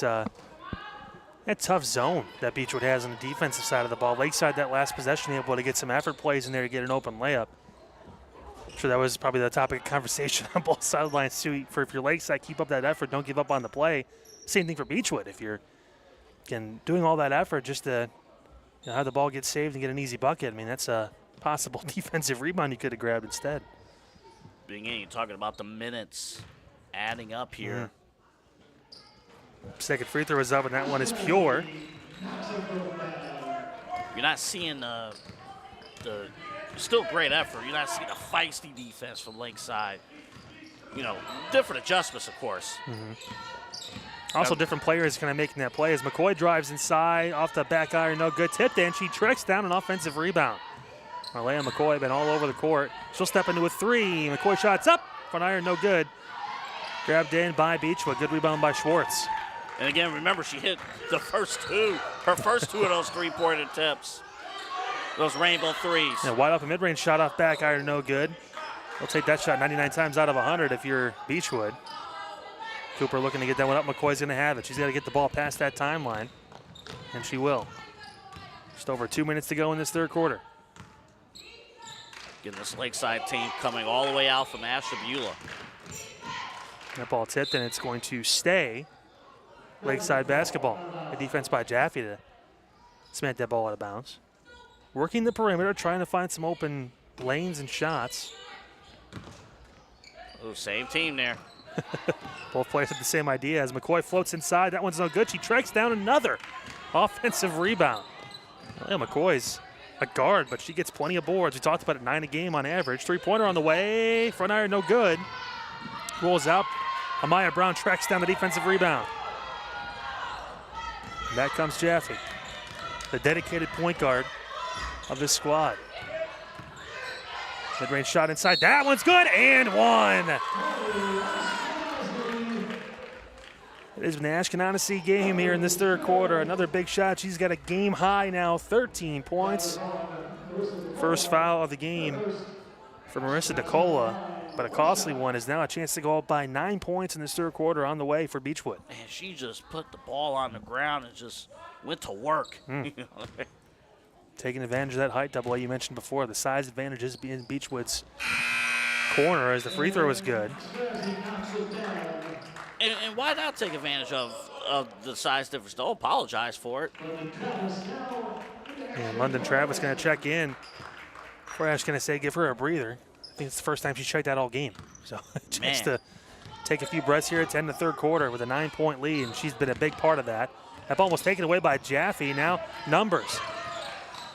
tough zone that Beachwood has on the defensive side of the ball. Lakeside, that last possession, able to get some effort plays in there to get an open layup. I'm sure that was probably the topic of conversation on both sidelines too. For if you're Lakeside, keep up that effort, don't give up on the play. Same thing for Beachwood. If you're doing all that effort just to have the ball get saved and get an easy bucket, I mean, that's a possible defensive rebound you could have grabbed instead. Being in, you're talking about the minutes adding up here. Second free throw is up, and that one is pure. You're not seeing the still great effort. You're not seeing a feisty defense from Lakeside. You know, different adjustments, of course. Also, different players kind of making that play as McCoy drives inside, off the back iron, no good. Tipped in, she tracks down an offensive rebound. Marlea McCoy been all over the court. She'll step into a 3. McCoy shots up, front iron, no good. Grabbed in by Beachwood, good rebound by Schwartz. And again, remember, she hit the first 2, her first 2 of those three-point attempts. Those rainbow threes. Yeah, wide open mid-range shot off back iron, no good. We'll take that shot 99 times out of 100 if you're Beachwood. Cooper looking to get that one up. McCoy's going to have it. She's got to get the ball past that timeline, and she will. Just over 2 minutes to go in this third quarter. Getting this Lakeside team coming all the way out from Ashtabula. That ball tipped, and it's going to stay Lakeside basketball. A defense by Jaffe to smack that ball out of bounds. Working the perimeter, trying to find some open lanes and shots. Oh, same team there. Both players have the same idea as McCoy floats inside. That one's no good. She tracks down another offensive rebound. Well, McCoy's a guard, but she gets plenty of boards. We talked about it, 9 a game on average. Three-pointer on the way. Front iron, no good. Rolls out. Amaya Brown tracks down the defensive rebound. And back comes Jaffe, the dedicated point guard of this squad. Mid-range shot inside. That one's good, and one. It is an Ashkenazi game here in this third quarter. Another big shot. She's got a game high now, 13 points. First foul of the game for Marissa DeCola, but a costly one is now a chance to go up by 9 points in this third quarter on the way for Beachwood. Man, she just put the ball on the ground and just went to work. Taking advantage of that height double you mentioned before. The size advantages being Beachwood's corner as the free throw was good. And why not take advantage of the size difference? Don't apologize for it. And London Travis going to check in. Before I was going to say give her a breather. I think it's the first time she's checked out all game. So a chance to take a few breaths here to end the third quarter with a 9-point lead, and she's been a big part of that. That ball was taken away by Jaffe. Now numbers.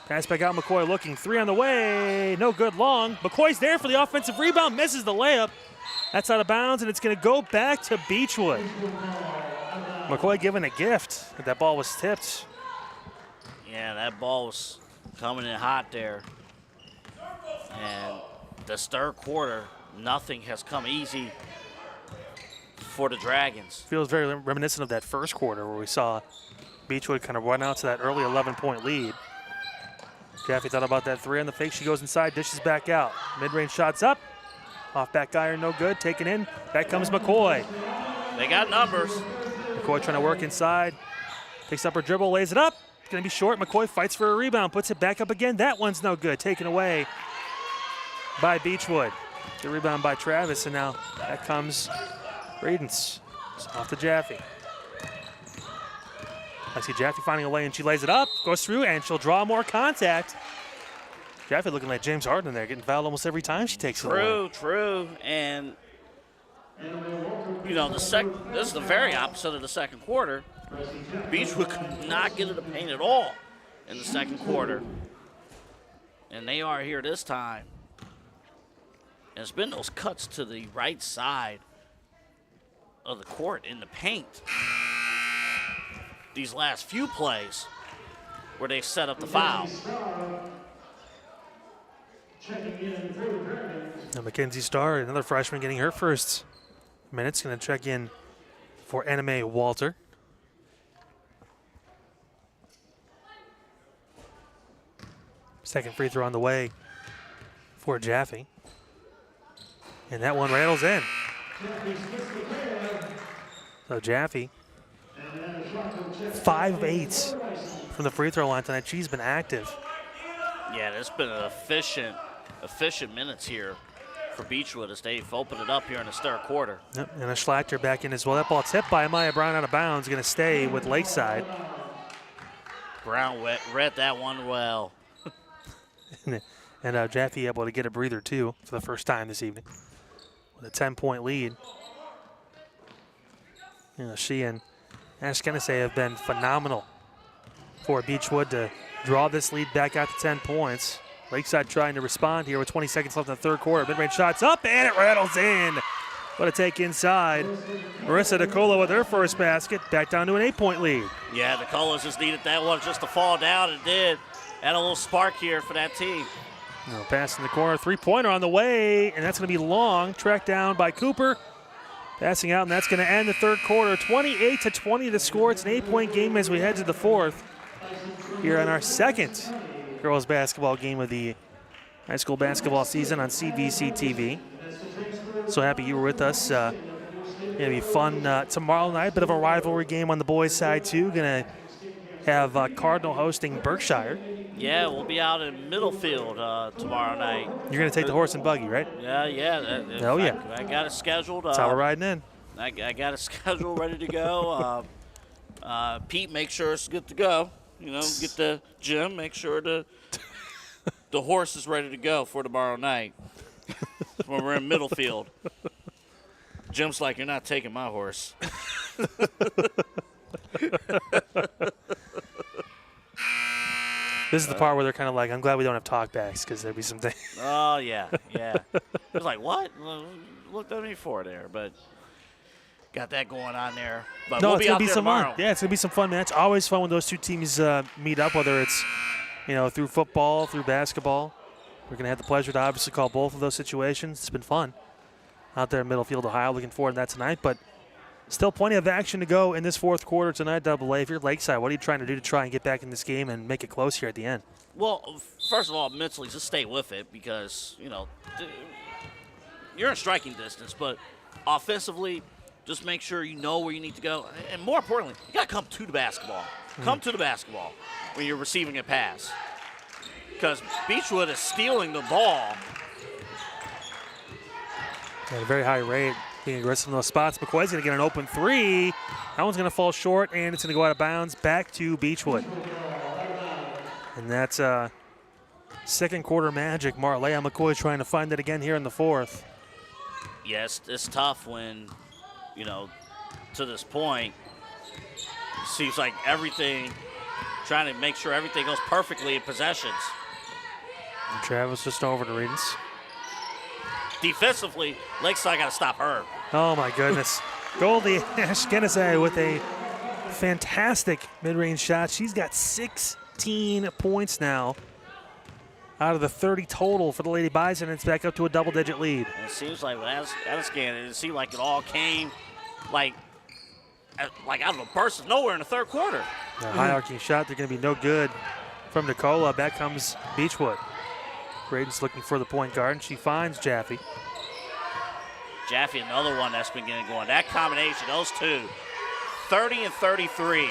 Pass back out, McCoy looking. Three on the way. No good long. McCoy's there for the offensive rebound. Misses the layup. That's out of bounds, and it's going to go back to Beachwood. McCoy giving a gift. That ball was tipped. Yeah, that ball was coming in hot there. And this third quarter, nothing has come easy for the Dragons. Feels very reminiscent of that first quarter where we saw Beachwood kind of run out to that early 11-point lead. Jaffe thought about that three on the fake. She goes inside, dishes back out. Mid-range shots up. Off back iron, no good. Taken in. Back comes McCoy. They got numbers. McCoy trying to work inside. Picks up her dribble, lays it up. It's going to be short. McCoy fights for a rebound, puts it back up again. That one's no good. Taken away by Beachwood. The rebound by Travis, and now that comes Radens. Off to Jaffe. I see Jaffe finding a lane. She lays it up, goes through, and she'll draw more contact. Jaffe looking like James Harden there, getting fouled almost every time she takes it away. True. And, you know, this is the very opposite of the second quarter. Beachwood could not get to the paint at all in the second quarter. And they are here this time. And it's been those cuts to the right side of the court in the paint these last few plays where they set up the foul. Now Mackenzie Starr, another freshman, getting her first minutes. Going to check in for Anime Walter. Second free throw on the way for Jaffe. And that one rattles in. So Jaffe, 5 of 8 from the free throw line tonight. She's been active. Yeah, it's been an efficient minutes here for Beachwood as they've opened it up here in the third quarter. Yep, and a Schlachter back in as well. That ball tipped by Amaya Brown out of bounds, going to stay with Lakeside. Brown read that one well. And Jaffe able to get a breather too for the first time this evening with a 10-point lead. You know, she and Ash Kennessy have been phenomenal for Beachwood to draw this lead back out to 10 points. Lakeside trying to respond here with 20 seconds left in the third quarter. Mid-range shots up, and it rattles in. What a take inside. Marissa DeCola with her first basket, back down to an 8-point lead. Yeah, DeCola just needed that one just to fall down, and did. Add a little spark here for that team. Now pass in the corner, three-pointer on the way, and that's going to be long. Tracked down by Cooper. Passing out, and that's going to end the third quarter. 28-20 the score. It's an 8-point game as we head to the fourth here on our second girls basketball game of the high school basketball season on CVC TV. So happy you were with us. Going to be fun tomorrow night. Bit of a rivalry game on the boys' side too. Going to have Cardinal hosting Berkshire. Yeah, we'll be out in Middlefield tomorrow night. You're going to take the horse and buggy, right? Yeah. Oh, yeah. I got it scheduled. That's how we're riding in. I got it scheduled, ready to go. Pete, make sure it's good to go. You know, get the gym, make sure the horse is ready to go for tomorrow night when we're in Middlefield. Jim's like, you're not taking my horse. This is the part where they're kind of like, I'm glad we don't have talkbacks because there'd be some things. Oh, yeah. It was like, what? Looked at me for there, but got that going on there. But No, we'll it's be going out to be there some tomorrow. fun. Yeah, it's going to be some fun, man. It's always fun when those two teams meet up, whether it's, you know, through football, through basketball. We're going to have the pleasure to obviously call both of those situations. It's been fun out there in Middlefield, Ohio. Looking forward to that tonight. But Still plenty of action to go in this fourth quarter tonight, Double A. If you're Lakeside, what are you trying to do to try and get back in this game and make it close here at the end? Well, first of all, mentally, just stay with it because, you're in striking distance, but offensively, just make sure you know where you need to go. And more importantly, you got to come to the basketball. Come to the basketball when you're receiving a pass because Beachwood is stealing the ball. At a very high rate, being aggressive in those spots. McCoy's going to get an open three. That one's going to fall short, and it's going to go out of bounds back to Beachwood. And that's second quarter magic. Marlea McCoy trying to find it again here in the fourth. Yes, it's tough when, to this point, it seems like everything, trying to make sure everything goes perfectly in possessions. And Travis just over to Reedens. Defensively, Lakeside got to stop her. Oh, my goodness. Goldie Ashkenazi with a fantastic mid-range shot. She's got 16 points now out of the 30 total for the Lady Bison. It's back up to a double-digit lead. And it seems like with Addiscan, it seemed like it all came like out of a burst of nowhere in the third quarter. A high-arcing shot. They're going to be no good from Nicola. Back comes Beachwood. Braden's looking for the point guard, and she finds Jaffe. Jaffe, another one that's been getting going. That combination, those two, 30 and 33,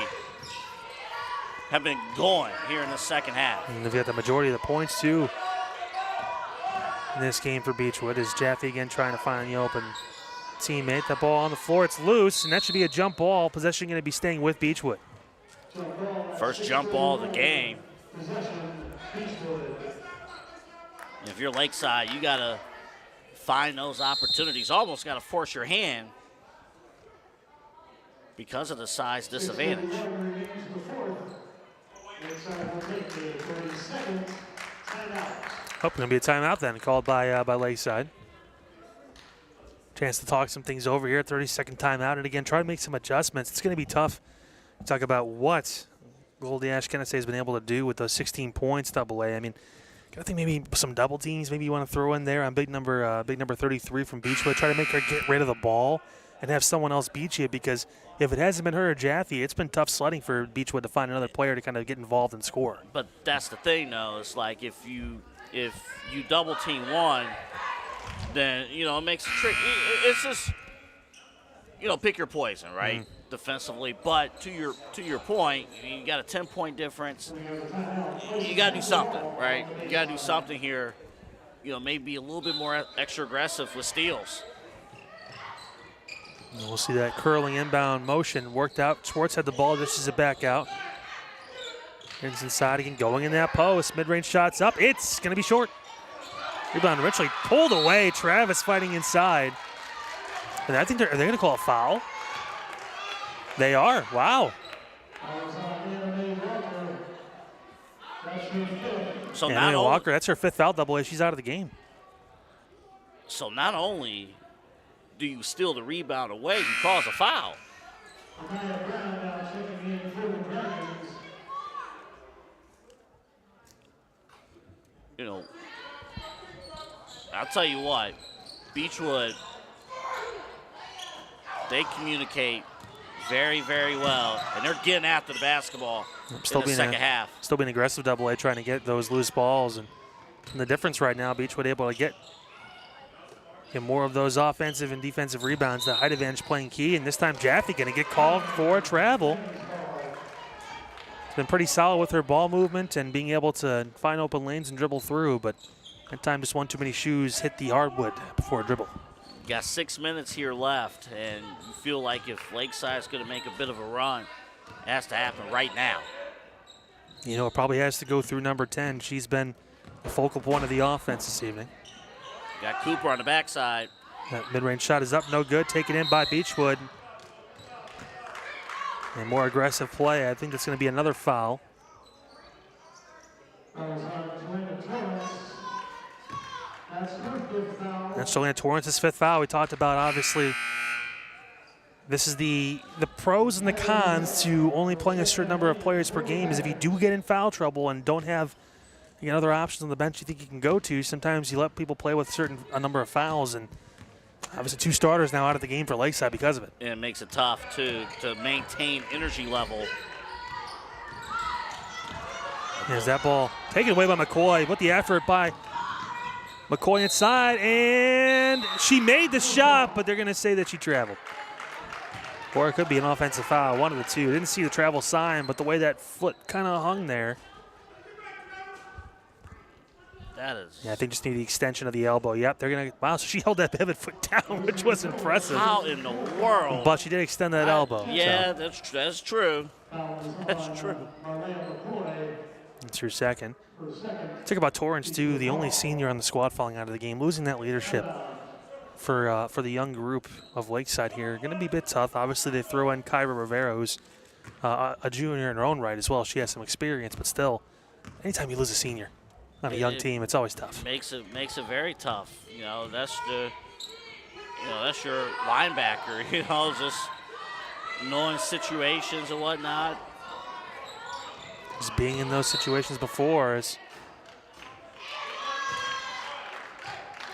have been going here in the second half. And they've got the majority of the points, too, in this game for Beachwood. Is Jaffe again trying to find the open teammate. The ball on the floor, it's loose, and that should be a jump ball. Possession going to be staying with Beachwood. First jump ball of the game. If you're Lakeside, you got to find those opportunities. Almost got to force your hand because of the size disadvantage. Oh, going to be a timeout then called by Lakeside. Chance to talk some things over here. 30-second timeout, and again, try to make some adjustments. It's going to be tough to talk about what Goldie Ashkenazi has been able to do with those 16 points. Double A. I mean, I think maybe some double teams. Maybe you want to throw in there on big number 33 from Beachwood. Try to make her get rid of the ball and have someone else beat you, because if it hasn't been her or Jaffe, it's been tough sledding for Beachwood to find another player to kind of get involved and score. But that's the thing, though. It's like if you double team one, then it makes it tricky. It's just pick your poison, right? Defensively, but to your point, you got a 10-point difference. You got to do something, right? You got to do something here. Maybe a little bit more extra aggressive with steals. And we'll see that curling inbound motion worked out. Schwartz had the ball, dishes it back out. Ends inside again, going in that post. Mid-range shots up. It's going to be short. Rebound eventually pulled away. Travis fighting inside. And I think are they going to call a foul? They are. Wow. So Anna Walker, that's her fifth foul. Double A. She's out of the game. So not only do you steal the rebound away, you cause a foul. I'll tell you what, Beachwood, they communicate very, very well, and they're getting after the basketball in the second half. Still being aggressive, Double A, trying to get those loose balls. And the difference right now, Beachwood able to get more of those offensive and defensive rebounds. The height advantage playing key, and this time Jaffe going to get called for travel. It's been pretty solid with her ball movement and being able to find open lanes and dribble through, but that time just one too many shoes hit the hardwood before a dribble. Got 6 minutes here left, and you feel like if Lakeside's going to make a bit of a run, it has to happen right now. It probably has to go through number 10. She's been the focal point of the offense this evening. Got Cooper on the backside. That mid-range shot is up, no good. Taken in by Beachwood. And more aggressive play. I think that's going to be another foul. That's Jolena Torrance's fifth foul. We talked about, obviously, this is the pros and the cons to only playing a certain number of players per game. Is if you do get in foul trouble and don't have other options on the bench you think you can go to, sometimes you let people play with a number of fouls, and Obviously 2 starters now out of the game for Lakeside because of it. And it makes it tough, too, to maintain energy level. There's that ball taken away by McCoy. What the effort by McCoy inside, and she made the shot, but they're going to say that she traveled. Or it could be an offensive foul, one of the two. Didn't see the travel sign, but the way that foot kind of hung there. That is. Yeah, I think just need the extension of the elbow. Yep, they're going to. Wow, so she held that pivot foot down, which was impressive. How in the world? But she did extend that elbow. Yeah, so. that's true. That's true. It's her second. Talk about Torrance, too, the only senior on the squad falling out of the game, losing that leadership for the young group of Lakeside here. Going to be a bit tough. Obviously, they throw in Kyra Rivera, who's a junior in her own right as well. She has some experience, but still, anytime you lose a senior on a young team, it's always tough. Makes it very tough. That's your linebacker. Just knowing situations and whatnot. Just being in those situations before is.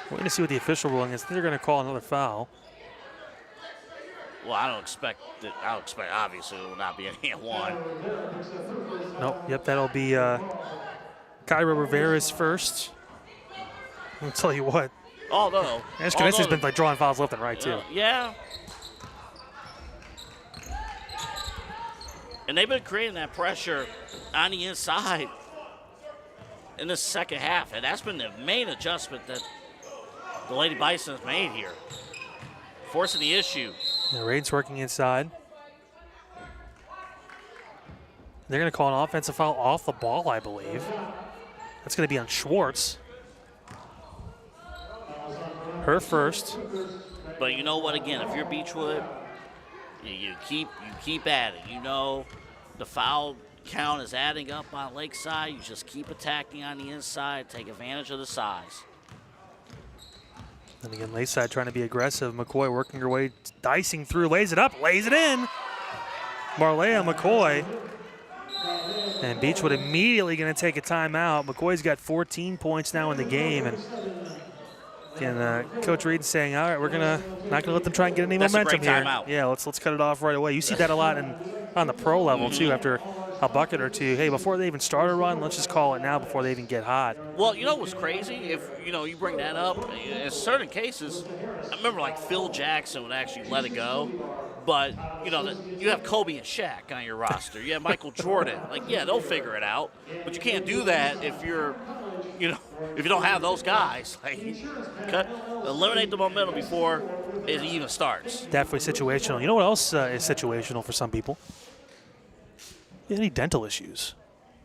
We're going to see what the official ruling is. They're going to call another foul. Well, I don't expect. Obviously, it will not be any at one. Nope. Yep, that'll be Kyra Rivera's first. I'll tell you what. Oh no. Escanesi's been like drawing fouls left and right too. Yeah. And they've been creating that pressure on the inside in the second half, and that's been the main adjustment that the Lady Bison has made here, forcing the issue. The Raid's working inside. They're going to call an offensive foul off the ball, I believe. That's going to be on Schwartz. Her first. But you know what? Again, if you're Beachwood, you keep at it. The foul count is adding up on Lakeside. You just keep attacking on the inside. Take advantage of the size. And again, Lakeside trying to be aggressive. McCoy working her way, dicing through, lays it up, lays it in. Marlea McCoy. And Beachwood immediately going to take a timeout. McCoy's got 14 points now in the game. And Coach Reed saying, all right, we're not gonna let them try and get any momentum here. Timeout. Yeah, let's cut it off right away. You see that a lot on the pro level too. After a bucket or two, hey, before they even start a run, let's just call it now before they even get hot. Well, what's crazy? If you bring that up, in certain cases, I remember like Phil Jackson would actually let it go. But you have Kobe and Shaq on your roster. You have Michael Jordan. They'll figure it out. But you can't do that if you're. If you don't have those guys, eliminate the momentum before it even starts. Definitely situational. You know what else is situational for some people? Any dental issues.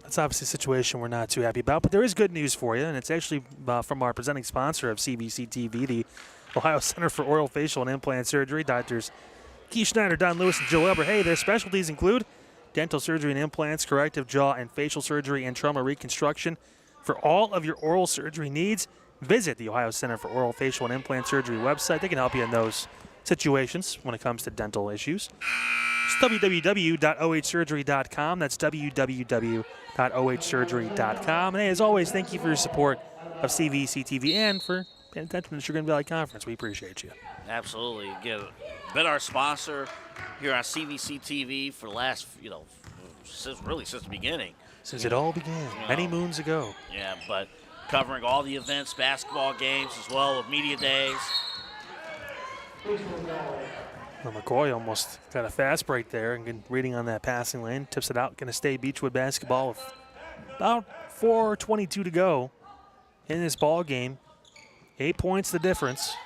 That's obviously a situation we're not too happy about, but there is good news for you, and it's actually from our presenting sponsor of CVC TV, the Ohio Center for Oral, Facial, and Implant Surgery, Doctors Keith Schneider, Don Lewis, and Joe Elber. Hey, their specialties include dental surgery and implants, corrective jaw and facial surgery, and trauma reconstruction. For all of your oral surgery needs, visit the Ohio Center for Oral, Facial, and Implant Surgery website. They can help you in those situations when it comes to dental issues. It's www.ohsurgery.com. That's www.ohsurgery.com. And hey, as always, thank you for your support of CVC TV and for paying attention to the Sugar Valley Conference. We appreciate you. Absolutely. Again, been our sponsor here on CVC TV for the last, since the beginning. Since it all began, many moons ago. Yeah, but covering all the events, basketball games, as well with media days. Well, McCoy almost got a fast break there and reading on that passing lane. Tips it out. Going to stay Beachwood basketball with about 4:22 to go in this ball game. 8 points the difference.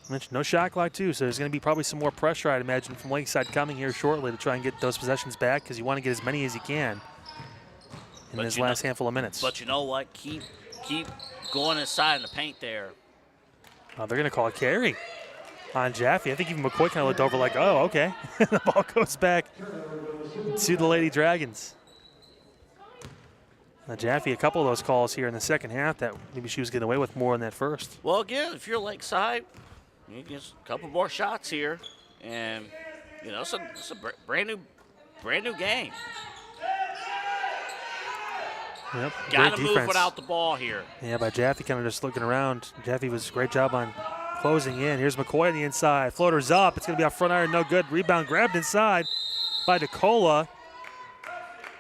I mentioned no shot clock too, so there's going to be probably some more pressure, I'd imagine, from Lakeside coming here shortly to try and get those possessions back because you want to get as many as you can in this last handful of minutes. But you know what? Keep going inside in the paint there. Oh, they're going to call a carry on Jaffe. I think even McCoy kind of looked over like, oh, okay. The ball goes back to the Lady Dragons. Now, Jaffe, a couple of those calls here in the second half that maybe she was getting away with more in that first. Well, again, if you're Lakeside, you get a couple more shots here, and it's a brand new game. Yep, Got great to move defense. without the ball here. Yeah, by Jaffe kind of just looking around. Jaffe was a great job on closing in. Here's McCoy on the inside. Floater's up. It's going to be off front iron. No good. Rebound grabbed inside by DeCola.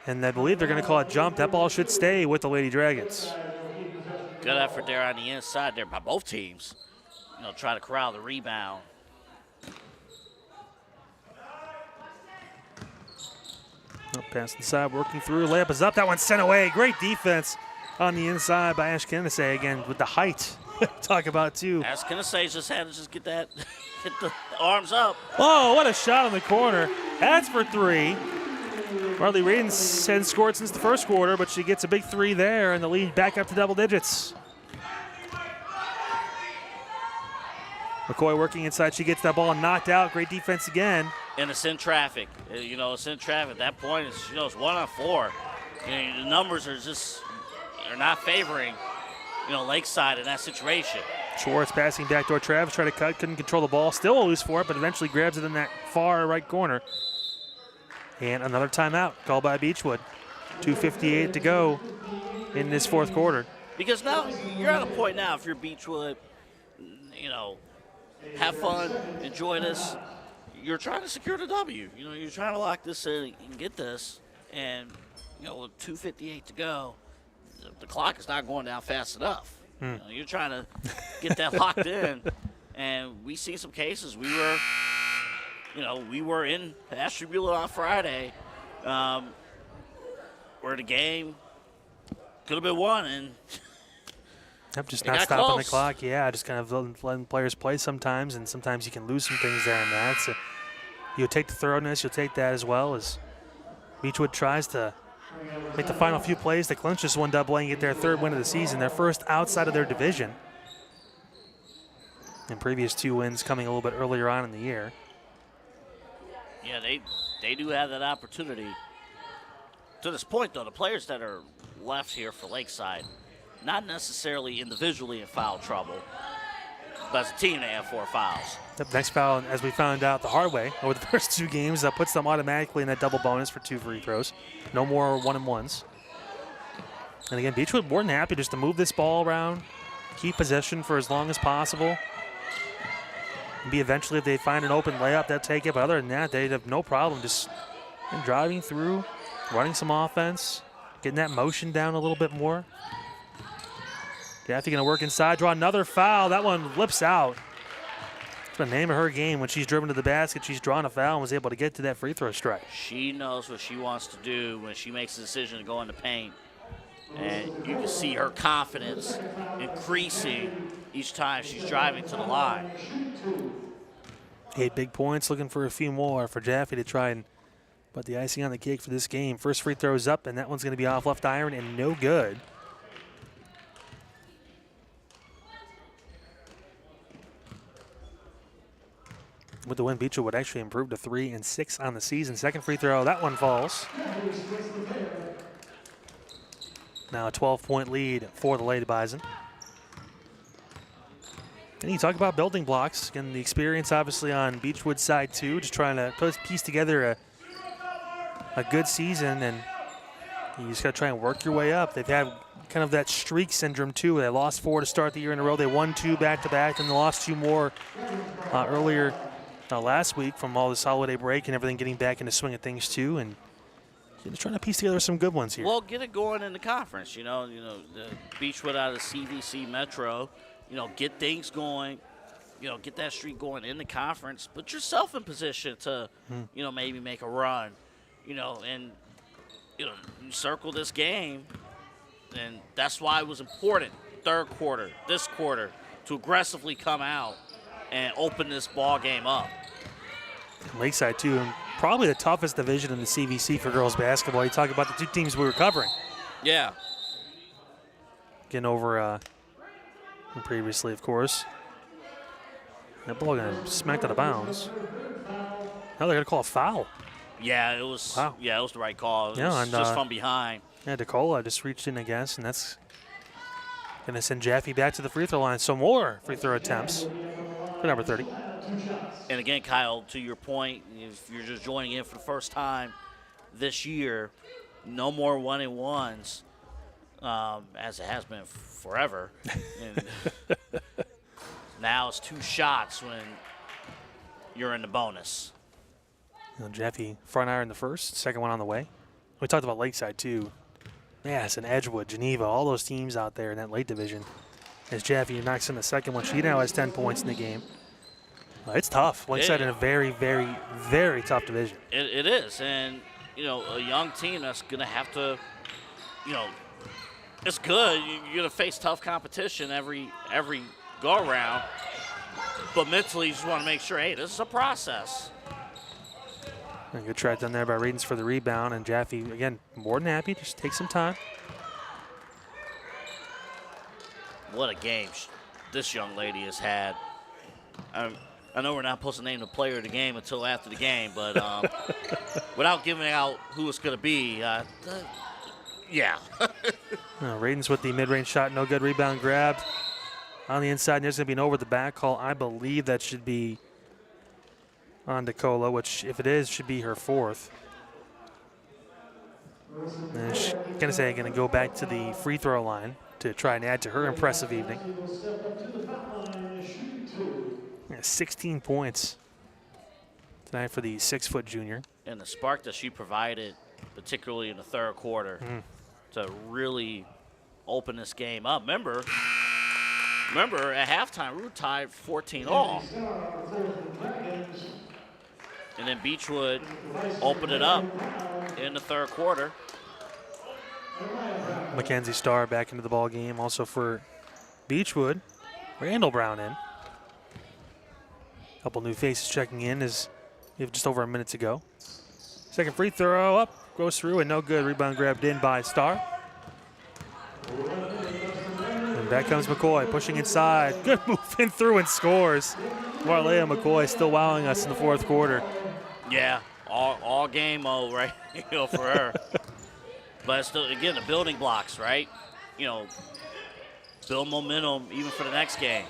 And I believe they're going to call a jump. That ball should stay with the Lady Dragons. Good effort there on the inside there by both teams. Try to corral the rebound. Pass inside, working through. Layup is up. That one's sent away. Great defense on the inside by Ash Kennedy again with the height. Talk about too. As Kennedy just had to get that, get the arms up. Oh, what a shot in the corner. That's for three. Marley Radens hadn't scored since the first quarter, but she gets a big three there, and the lead back up to double digits. McCoy working inside. She gets that ball knocked out. Great defense again. And it's in traffic. It's in traffic. At that point, it's 1 on 4. The numbers are not favoring, Lakeside in that situation. Schwartz passing backdoor. Travis tried to cut, couldn't control the ball. Still a loose for it, but eventually grabs it in that far right corner. And another timeout called by Beachwood. 2:58 to go in this fourth quarter. Because now you're at a point now, if you're Beachwood, have fun, enjoy this. You're trying to secure the W. You're trying to lock this in and get this. And, with 2:58 to go, the clock is not going down fast enough. You're trying to get that locked in. And we see some cases. We were in Ashtabula on Friday where the game could have been won. And just it not got stopping close. the clock. Yeah, just kind of letting players play sometimes, and sometimes you can lose some things there and that. So you'll take the thoroughness, you'll take that as well as Beachwood tries to make the final few plays to clinch this one double A and get their third win of the season, their first outside of their division. And previous 2 wins coming a little bit earlier on in the year. Yeah, they do have that opportunity. To this point, though, the players that are left here for Lakeside, not necessarily individually in foul trouble, but as a team, they have 4 fouls. The next foul, as we found out the hard way over the first 2 games, puts them automatically in that double bonus for 2 free throws. No more 1-and-1s. And again, Beachwood more than happy just to move this ball around, keep possession for as long as possible. Be eventually, if they find an open layup, they'll take it. But other than that, they'd have no problem just driving through, running some offense, getting that motion down a little bit more. Jaffe going to work inside, draw another foul. That one lips out. It's the name of her game. When she's driven to the basket, she's drawn a foul and was able to get to that free throw strike. She knows what she wants to do when she makes the decision to go in the paint. And you can see her confidence increasing each time she's driving to the line. 8 big points, looking for a few more for Jaffe to try and put the icing on the cake for this game. First free throw is up, and that one's going to be off left iron and no good. With the win, Beachwood would actually improve to 3 and 6 on the season. Second free throw, that one falls. Now a 12-point lead for the Lady Bison. And you talk about building blocks. Again, the experience obviously on Beachwood's side too, just trying to piece together a good season, and you just got to try and work your way up. They've had kind of that streak syndrome too. They lost 4 to start the year in a row. They won 2 back-to-back, then they lost 2 more earlier last week from all this holiday break and everything getting back into swing of things too. And just trying to piece together some good ones here. Well, get it going in the conference. The Beachwood out of the CVC Metro. Get things going, get that streak going in the conference. Put yourself in position to, maybe make a run, and, you circle this game. And that's why it was important, third quarter, this quarter, to aggressively come out and open this ball game up. Lakeside, too, and probably the toughest division in the CVC for girls basketball. You talk about the 2 teams we were covering. Yeah. Getting over previously, of course. That ball got smacked out of bounds. Now they're going to call a foul. Yeah, it was. Wow. Yeah, it was the right call. It Yeah, was and, just from behind. Yeah, DeCola just reached in, I guess, and that's going to send Jaffe back to the free throw line. So more free throw attempts for number 30. And again, Kyle, to your point, if you're just joining in for the first time this year, no more 1-and-1s. as it has been forever. And now it's 2 shots when you're in the bonus. Jeffy front iron the first, second one on the way. We talked about Lakeside too. Madison, Edgewood, Geneva, all those teams out there in that late division. As Jeffy knocks in the second one, she now has 10 points in the game. It's tough. Lakeside in a very, very, very tough division. It is, and a young team that's going to have to, it's good. You're going to face tough competition every go around, but mentally you just want to make sure, hey, this is a process. And good try done there by Radens for the rebound, and Jaffe, again, more than happy. Just take some time. What a game this young lady has had. I know we're not supposed to name the player of the game until after the game, but without giving out who it's going to be, yeah. Radens with the mid-range shot, no good. Rebound grabbed on the inside. There's going to be an over-the-back call. I believe that should be on Nicola, which, if it is, should be her 4th. And she's going to go back to the free throw line to try and add to her impressive evening. 16 points tonight for the 6-foot junior. And the spark that she provided, particularly in the third quarter, to really open this game up. Remember, at halftime, we were tied 14-all. And then Beachwood opened it up in the third quarter. Mackenzie Starr back into the ball game. Also for Beachwood, Randall Brown in. Couple new faces checking in as we have just over a minute to go. Second free throw up, goes through and no good. Rebound grabbed in by Starr. And back comes McCoy pushing inside. Good move in through and scores. Marlea McCoy still wowing us in the fourth quarter. Yeah, all game mode, right? For her. But still, again, the building blocks, right? Build momentum even for the next game.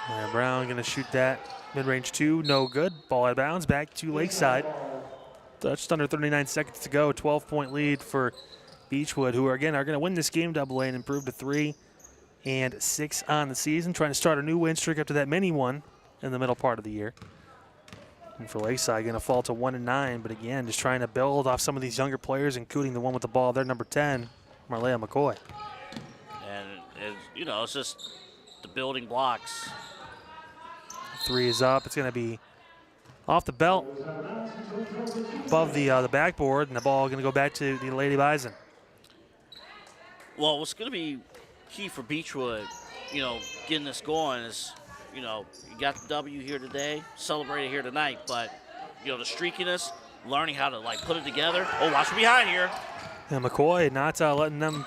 And Brown going to shoot that mid-range 2, no good. Ball out of bounds, back to Lakeside. Just under 39 seconds to go. 12-point lead for Beachwood, who are going to win this game AA and improve to 3-6 on the season, trying to start a new win streak after that mini one in the middle part of the year. And for Lakeside, going to fall to 1-9, but again, just trying to build off some of these younger players, including the one with the ball, their number 10, Marlea McCoy. And, it's just the building blocks. 3 is up. It's going to be off the belt, above the backboard, and the ball going to go back to the Lady Bison. Well, what's going to be key for Beachwood, getting this going is, you got the W here today, celebrate it here tonight, but, the streakiness, learning how to, put it together. Oh, watch from behind here. And McCoy not letting them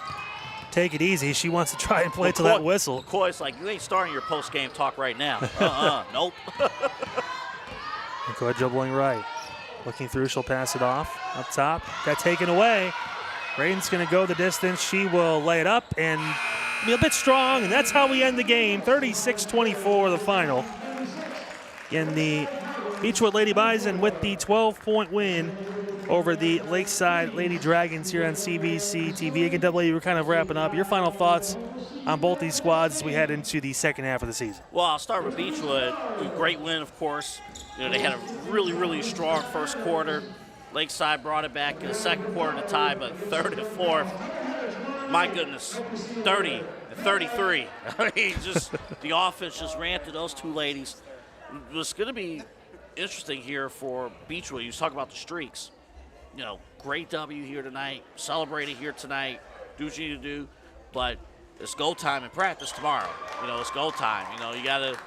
take it easy. She wants to try and play to that whistle. McCoy's like, you ain't starting your post-game talk right now. Nope. McCoy dribbling right. Looking through, she'll pass it off. Up top, got taken away. Raiden's going to go the distance. She will lay it up and be a bit strong, and that's how we end the game. 36-24 the final. In the Beachwood Lady Bison with the 12-point win over the Lakeside Lady Dragons here on CVC TV. Again, double A, we're kind of wrapping up. Your final thoughts on both these squads as we head into the second half of the season? Well, I'll start with Beachwood. A great win, of course. They had a really, really strong first quarter. Lakeside brought it back in the second quarter to tie, but third and fourth, my goodness, 30 and 33. I mean, just the offense just ran through those two ladies. What's going to be interesting here for Beachwood, you was talking about the streaks. Great W here tonight, celebrated here tonight, do what you need to do, but it's go time in practice tomorrow. It's go time. You got to,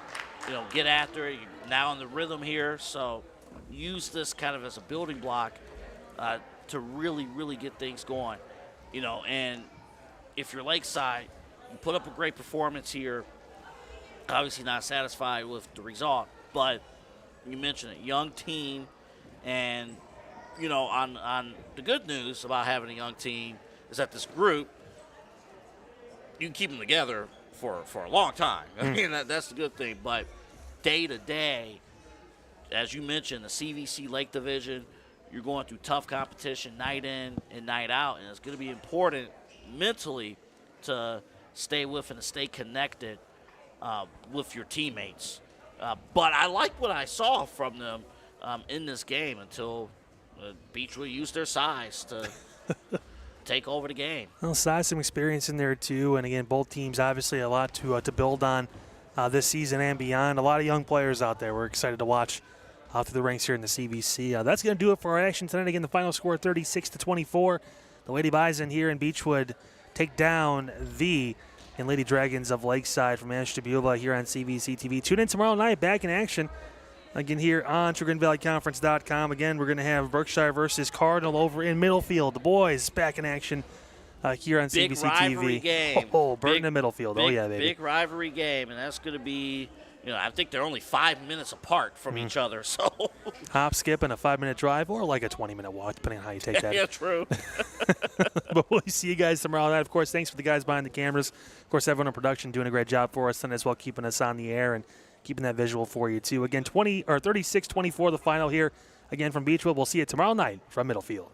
get after it. You're now in the rhythm here, so use this kind of as a building block to really, really get things going. And if you're Lakeside, you put up a great performance here, obviously not satisfied with the result, but you mentioned it, young team, and on the good news about having a young team is that this group, you can keep them together for a long time. I mean, that's the good thing. But day to day, as you mentioned, the CVC Lake Division, you're going through tough competition night in and night out, and it's going to be important, mentally to stay with and to stay connected with your teammates. But I like what I saw from them in this game until Beachwood used their size to take over the game. Well, size, some experience in there too, and again, both teams obviously a lot to build on this season and beyond. A lot of young players out there. We're excited to watch through the ranks here in the CVC. That's going to do it for our action tonight. Again, the final score 36-24. The Lady Bison here in Beachwood take down the Lady Dragons of Lakeside from Ashtabula here on CVC TV. Tune in tomorrow night, back in action. Again, here on TruGreenValleyConference.com. Again, we're going to have Berkshire versus Cardinal over in Middlefield. The boys back in action here on Big CVC rivalry TV. game. Burton and Middlefield. Oh, yeah, baby. Big rivalry game, and that's going to be, I think they're only 5 minutes apart from each other. So hop, skip, and a 5-minute drive, or like a 20-minute walk, depending on how you take that. yeah, true. But we'll see you guys tomorrow night. Of course, thanks for the guys behind the cameras. Of course, everyone in production doing a great job for us, and as well keeping us on the air and keeping that visual for you, too. Again, 36-24 the final here, again, from Beachwood. We'll see you tomorrow night from Middlefield.